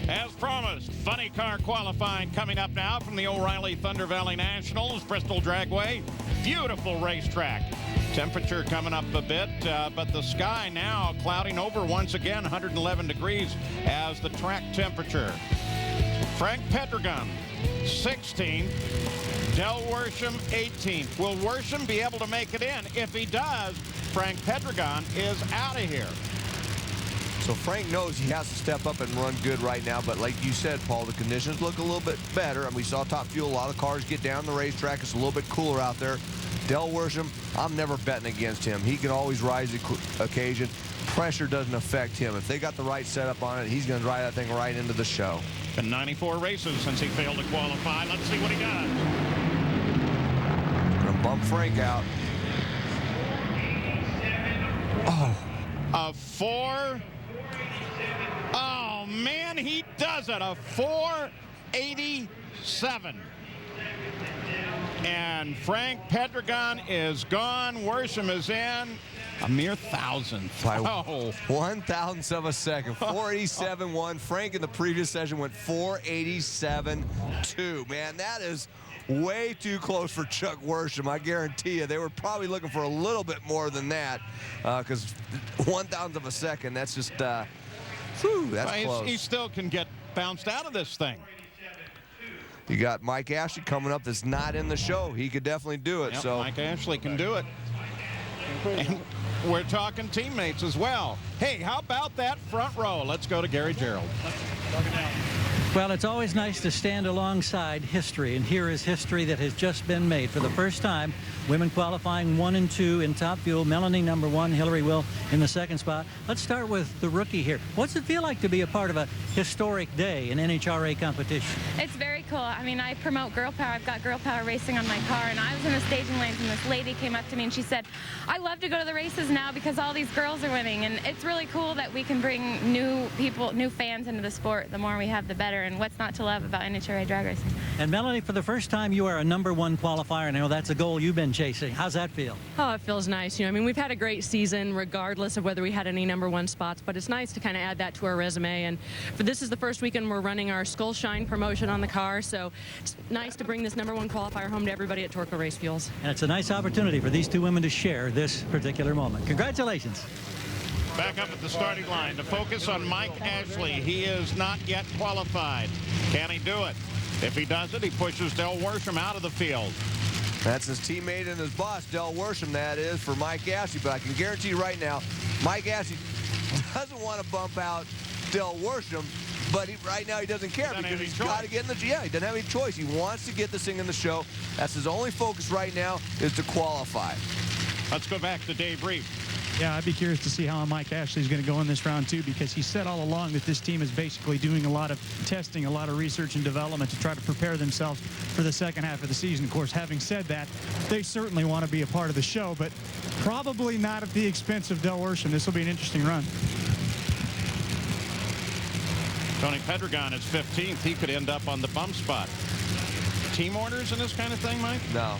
As promised, funny car qualifying coming up now from the O'Reilly Thunder Valley Nationals, Bristol Dragway. Beautiful racetrack. Temperature coming up a bit, but the sky now clouding over once again, 111 degrees as the track temperature. Frank Pedregon, 16th. Del Worsham, 18th. Will Worsham be able to make it in? If he does, Frank Pedregon is out of here. So Frank knows he has to step up and run good right now, but like you said, Paul, the conditions look a little bit better, and we saw Top Fuel, a lot of cars get down the racetrack. It's a little bit cooler out there. Del Worsham, I'm never betting against him. He can always rise the occasion. Pressure doesn't affect him. If they got the right setup on it, he's going to drive that thing right into the show. Been 94 races since he failed to qualify. Let's see what he does. Going to bump Frank out. Oh. A 4. Oh, man, he does it. A 4.87. And Frank Pedregon is gone. Worsham is in. A mere thousandth. By 1,000th of a second. 487.1. Frank in the previous session went 487.2. Man, that is way too close for Chuck Worsham. I guarantee you they were probably looking for a little bit more than that, because 1,000th of a second, that's just, whew, that's close. He still can get bounced out of this thing. You got Mike Ashley coming up that's not in the show. He could definitely do it. Yep, so Mike Ashley can do it. And we're talking teammates as well. Hey, how about that front row? Let's go to Gary Gerould. Well, it's always nice to stand alongside history, and here is history that has just been made. For the first time, women qualifying 1 and 2 in Top Fuel. Melanie number 1, Hillary Will in the second spot. Let's start with the rookie here. What's it feel like to be a part of a historic day in NHRA competition? It's very cool. I mean, I promote Girl Power. I've got Girl Power Racing on my car, and I was in the staging lanes, and this lady came up to me and she said, I love to go to the races now because all these girls are winning, and it's really cool that we can bring new people, new fans into the sport. The more we have, the better, and what's not to love about NHRA drag racing. And Melanie, for the first time, you are a number 1 qualifier, and I know that's a goal you've been chasing. How's that feel? Oh, it feels nice. You know, I mean, we've had a great season regardless of whether we had any number 1 spots, but it's nice to kind of add that to our resume. And this is the first weekend we're running our Skull Shine promotion on the car, so it's nice to bring this number 1 qualifier home to everybody at Torco Race Fuels. And it's a nice opportunity for these 2 women to share this particular moment. Congratulations. Back up at the starting line to focus on Mike Ashley. He is not yet qualified. Can he do it? If he does it, he pushes Del Worsham out of the field. That's his teammate and his boss, Del Worsham, that is, for Mike Ashley. But I can guarantee you right now, Mike Ashley doesn't want to bump out Del Worsham, but right now he doesn't care because he's got to get in the, he doesn't have any choice. He wants to get this thing in the show. That's his only focus right now, is to qualify. Let's go back to Dave Reed. Yeah, I'd be curious to see how Mike Ashley is going to go in this round, too, because he said all along that this team is basically doing a lot of testing, a lot of research and development to try to prepare themselves for the second half of the season. Of course, having said that, they certainly want to be a part of the show, but probably not at the expense of Del Worsham. This will be an interesting run. Tony Pedregon is 15th. He could end up on the bump spot. Team orders and this kind of thing, Mike? No.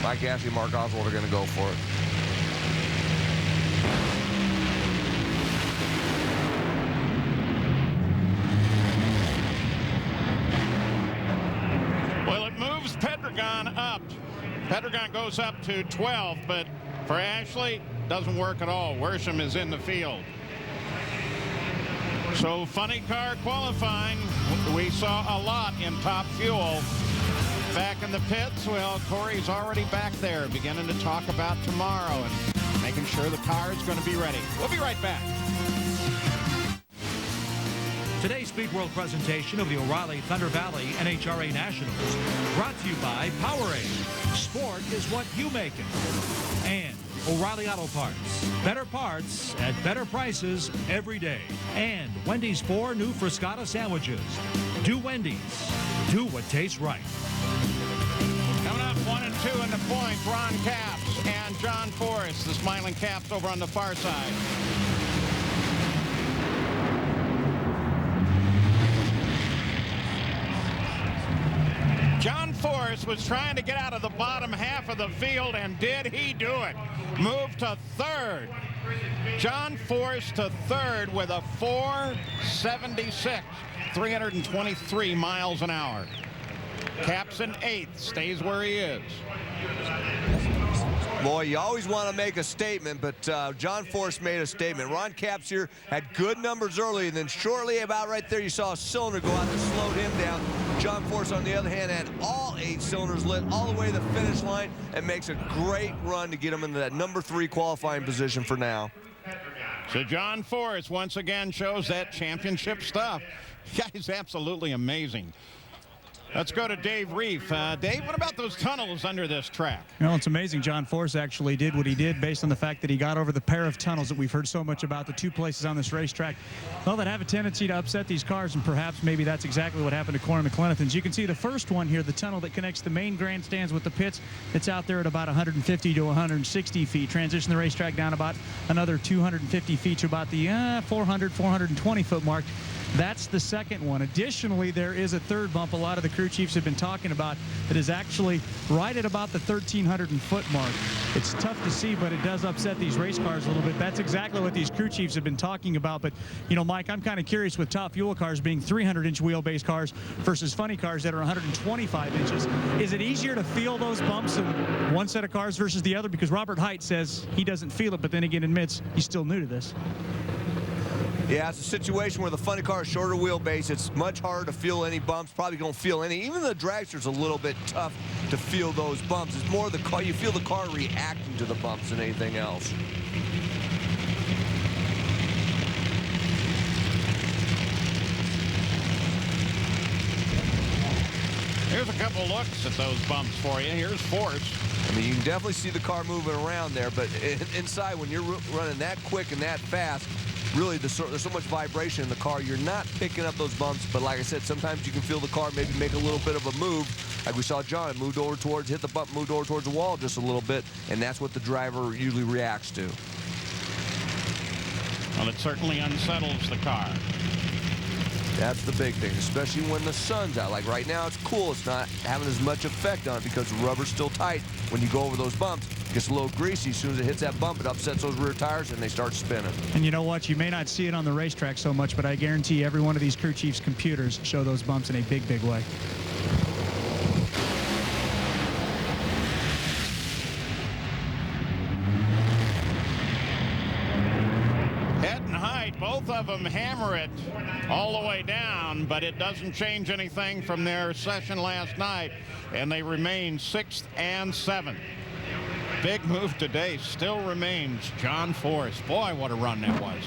Mike Ashley and Mark Oswald are going to go for it. Pedregon up. Pedregon goes up to 12, but for Ashley, doesn't work at all. Worsham is in the field. So funny car qualifying. We saw a lot in Top Fuel. Back in the pits, well, Corey's already back there, beginning to talk about tomorrow and making sure the car is going to be ready. We'll be right back. Today's Speed World presentation of the O'Reilly Thunder Valley NHRA Nationals brought to you by Powerade. Sport is what you make it. And O'Reilly Auto Parts. Better parts at better prices every day. And Wendy's 4 new Friscata sandwiches. Do Wendy's. Do what tastes right. Coming up 1 and 2 in the point, Ron Capps and John Forrest. The smiling Capps over on the far side. John Forrest was trying to get out of the bottom half of the field, and did he do it? Moved to third. John Forrest to third with a 4.76, 323 miles an hour. Capps in 8th, stays where he is. Boy, you always want to make a statement, but John Force made a statement. Ron Capps here had good numbers early, and then shortly about right there, you saw a cylinder go out that slowed him down. John Force, on the other hand, had all 8 cylinders lit all the way to the finish line and makes a great run to get him into that number 3 qualifying position for now. So John Force once again shows that championship stuff. Yeah, he's absolutely amazing. Let's go to Dave Reef. Dave, what about those tunnels under this track? You know, it's amazing John Force actually did what he did based on the fact that he got over the pair of tunnels that we've heard so much about, the 2 places on this racetrack, well, that have a tendency to upset these cars, and perhaps maybe that's exactly what happened to Corey McLenithan. You can see the first one here, the tunnel that connects the main grandstands with the pits. It's out there at about 150 to 160 feet. Transition the racetrack down about another 250 feet to about the 400, 420-foot mark. That's the second one. Additionally, there is a third bump a lot of the crew chiefs have been talking about that is actually right at about the 1,300-foot mark. It's tough to see, but it does upset these race cars a little bit. That's exactly what these crew chiefs have been talking about. But, you know, Mike, I'm kind of curious with Top Fuel cars being 300-inch wheelbase cars versus funny cars that are 125 inches. Is it easier to feel those bumps in one set of cars versus the other? Because Robert Hight says he doesn't feel it, but then again admits he's still new to this. Yeah, it's a situation where the funny car is shorter wheelbase. It's much harder to feel any bumps. Probably don't feel any. Even the dragster's a little bit tough to feel those bumps. It's more the car. You feel the car reacting to the bumps than anything else. Here's a couple looks at those bumps for you. Here's Force. I mean, you can definitely see the car moving around there, but inside, when you're running that quick and that fast, really, there's so much vibration in the car, you're not picking up those bumps. But like I said, sometimes you can feel the car maybe make a little bit of a move. Like we saw John moved over towards, hit the bump, moved over towards the wall just a little bit, and that's what the driver usually reacts to. Well, it certainly unsettles the car. That's the big thing, especially when the sun's out. Like right now, it's cool. It's not having as much effect on it because the rubber's still tight. When you go over those bumps, it gets a little greasy. As soon as it hits that bump, it upsets those rear tires and they start spinning. And you know what? You may not see it on the racetrack so much, but I guarantee every one of these crew chiefs' computers show those bumps in a big, big way. Both of them hammer it all the way down, but it doesn't change anything from their session last night, and they remain 6th and 7th. Big move today still remains John Force. Boy, what a run that was.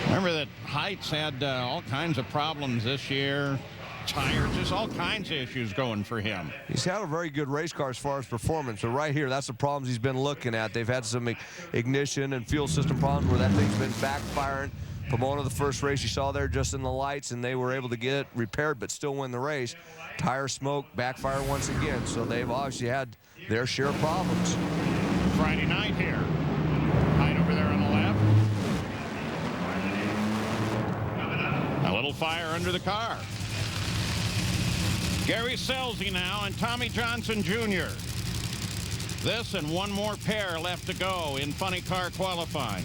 Remember that Height's had all kinds of problems this year. Tires, just all kinds of issues going for him. He's had a very good race car as far as performance, but right here, that's the problems he's been looking at. They've had some ignition and fuel system problems where that thing's been backfiring. Pomona, the first race you saw there just in the lights, and they were able to get it repaired but still win the race. Tire smoke, backfire once again, so they've obviously had their share of problems. Friday night here. Height over there on the left. A little fire under the car. Gary Scelzi now and Tommy Johnson Jr. This and one more pair left to go in funny car qualifying.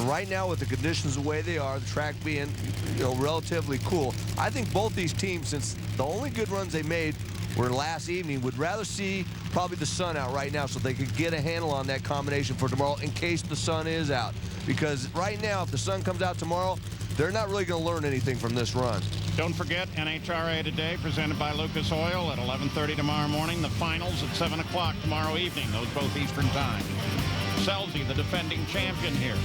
Right now, with the conditions the way they are, the track being, you know, relatively cool, I think both these teams, since the only good runs they made were last evening, would rather see probably the sun out right now so they could get a handle on that combination for tomorrow in case the sun is out. Because right now, if the sun comes out tomorrow, they're not really going to learn anything from this run. Don't forget NHRA Today, presented by Lucas Oil at 11:30 tomorrow morning. The finals at 7 o'clock tomorrow evening. Those both Eastern time. Scelzi, the defending champion here.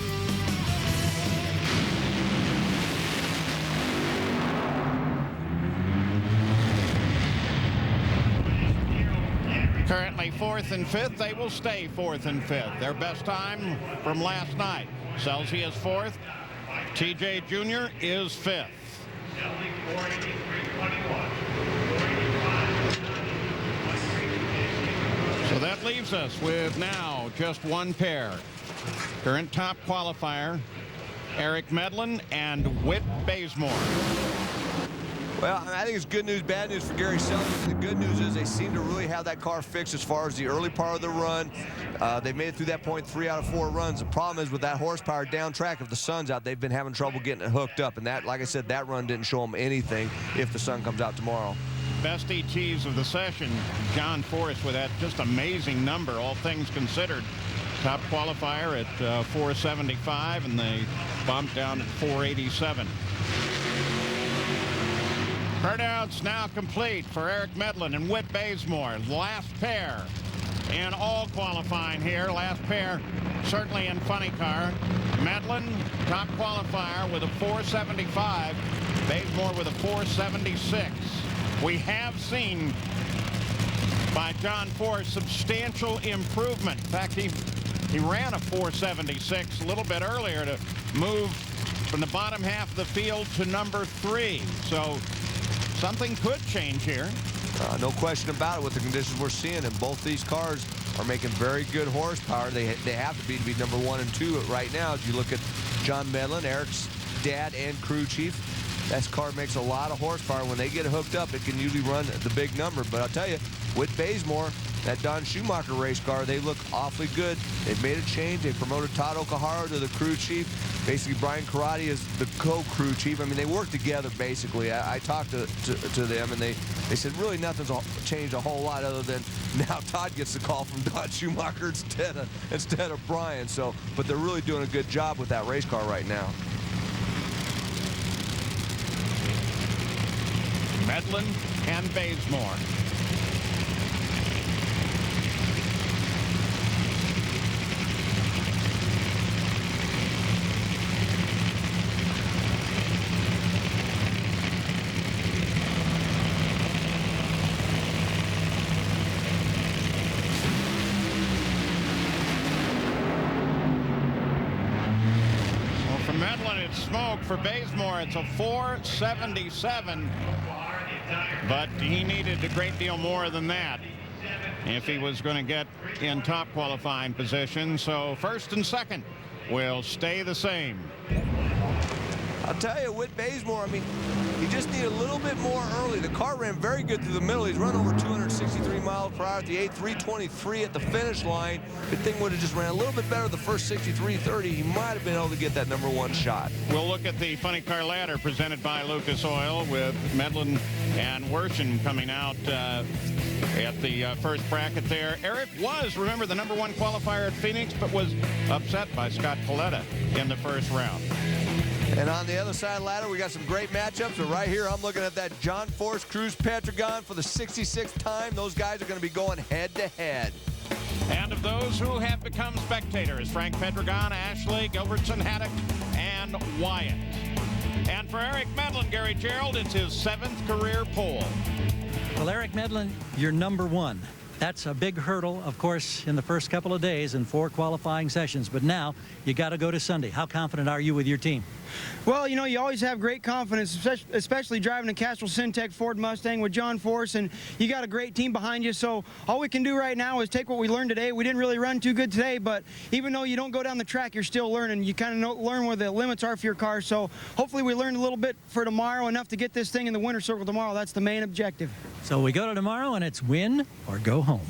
Currently 4th and 5th. They will stay 4th and 5th. Their best time from last night. Scelzi is 4th. TJ Jr. is 5th. So that leaves us with now just one pair. Current top qualifier, Eric Medlin and Whit Bazemore. Well, I think it's good news, bad news for Gary Scelzi. The good news is they seem to really have that car fixed as far as the early part of the run. They made it through that point 3 out of 4 runs. The problem is with that horsepower down track, if the sun's out, they've been having trouble getting it hooked up. And that, like I said, that run didn't show them anything if the sun comes out tomorrow. best ETs of the session, John Force, with that just amazing number, all things considered. Top qualifier at 475, and they bumped down at 487. Herdouts now complete for Eric Medlin and Whit Bazemore. Last pair in all qualifying here. Last pair certainly in funny car. Medlin, top qualifier with a 475. Bazemore with a 476. We have seen by John Force substantial improvement. In fact, he ran a 476 a little bit earlier to move from the bottom half of the field to number 3. So something could change here. No question about it with the conditions we're seeing, and both these cars are making very good horsepower. They have to be number 1 and 2 right now. As you look at John Medlin, Eric's dad and crew chief, that car makes a lot of horsepower. When they get hooked up, it can usually run the big number. But I'll tell you, with Bazemore, that Don Schumacher race car, they look awfully good. They've made a change. They promoted Todd Okahara to the crew chief. Basically, Brian Karate is the co-crew chief. I mean, they work together, basically. I talked to them, and they said really nothing's changed a whole lot other than now Todd gets the call from Don Schumacher instead of Brian. So, but they're really doing a good job with that race car right now. Medlin and Bazemore. Smoke for Bazemore. It's a 477, but he needed a great deal more than that if he was going to get in top qualifying position. So first and second will stay the same. I'll tell you, with Bazemore, I mean, he just needed a little bit more early. The car ran very good through the middle. He's run over 263 miles per hour at the 8, 323 at the finish line. Good thing would have just ran a little bit better the first 63.30. He might have been able to get that number 1 shot. We'll look at the funny car ladder presented by Lucas Oil with Medlin and Werschen coming out at the first bracket there. Eric was, remember, the number 1 qualifier at Phoenix, but was upset by Scott Paletta in the first round. And on the other side of the ladder, we got some great matchups. But right here, I'm looking at that John Force Cruz Pedregon for the 66th time. Those guys are going to be going head-to-head. And of those who have become spectators, Frank Pedregon, Ashley, Gilbertson, Haddock, and Wyatt. And for Eric Medlin, Gary Gerald, it's his 7th career pole. Well, Eric Medlin, you're number 1. That's a big hurdle, of course, in the first couple of days and 4 qualifying sessions. But now you got to go to Sunday. How confident are you with your team? Well, you know, you always have great confidence, especially driving a Castrol Syntec Ford Mustang with John Force, and you got a great team behind you. So all we can do right now is take what we learned today. We didn't really run too good today, but even though you don't go down the track, you're still learning. You kind of learn where the limits are for your car. So hopefully we learned a little bit for tomorrow, enough to get this thing in the winner's circle tomorrow. That's the main objective. So we go to tomorrow, and it's win or go home.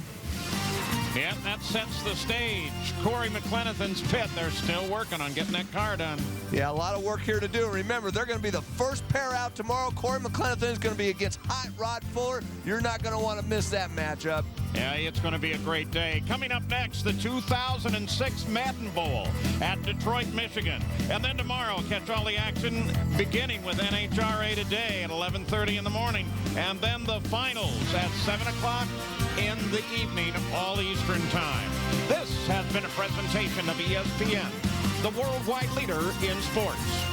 Yeah, that sets the stage. Corey McClenathan's pit. They're still working on getting that car done. Yeah, a lot of work here to do. Remember, they're going to be the first pair out tomorrow. Corey McClenathan is going to be against Hot Rod Fuller. You're not going to want to miss that matchup. Yeah, it's going to be a great day. Coming up next, the 2006 Madden Bowl at Detroit, Michigan. And then tomorrow, catch all the action beginning with NHRA Today at 11:30 in the morning. And then the finals at 7 o'clock in the evening, all Eastern time. This has been a presentation of ESPN, the worldwide leader in sports.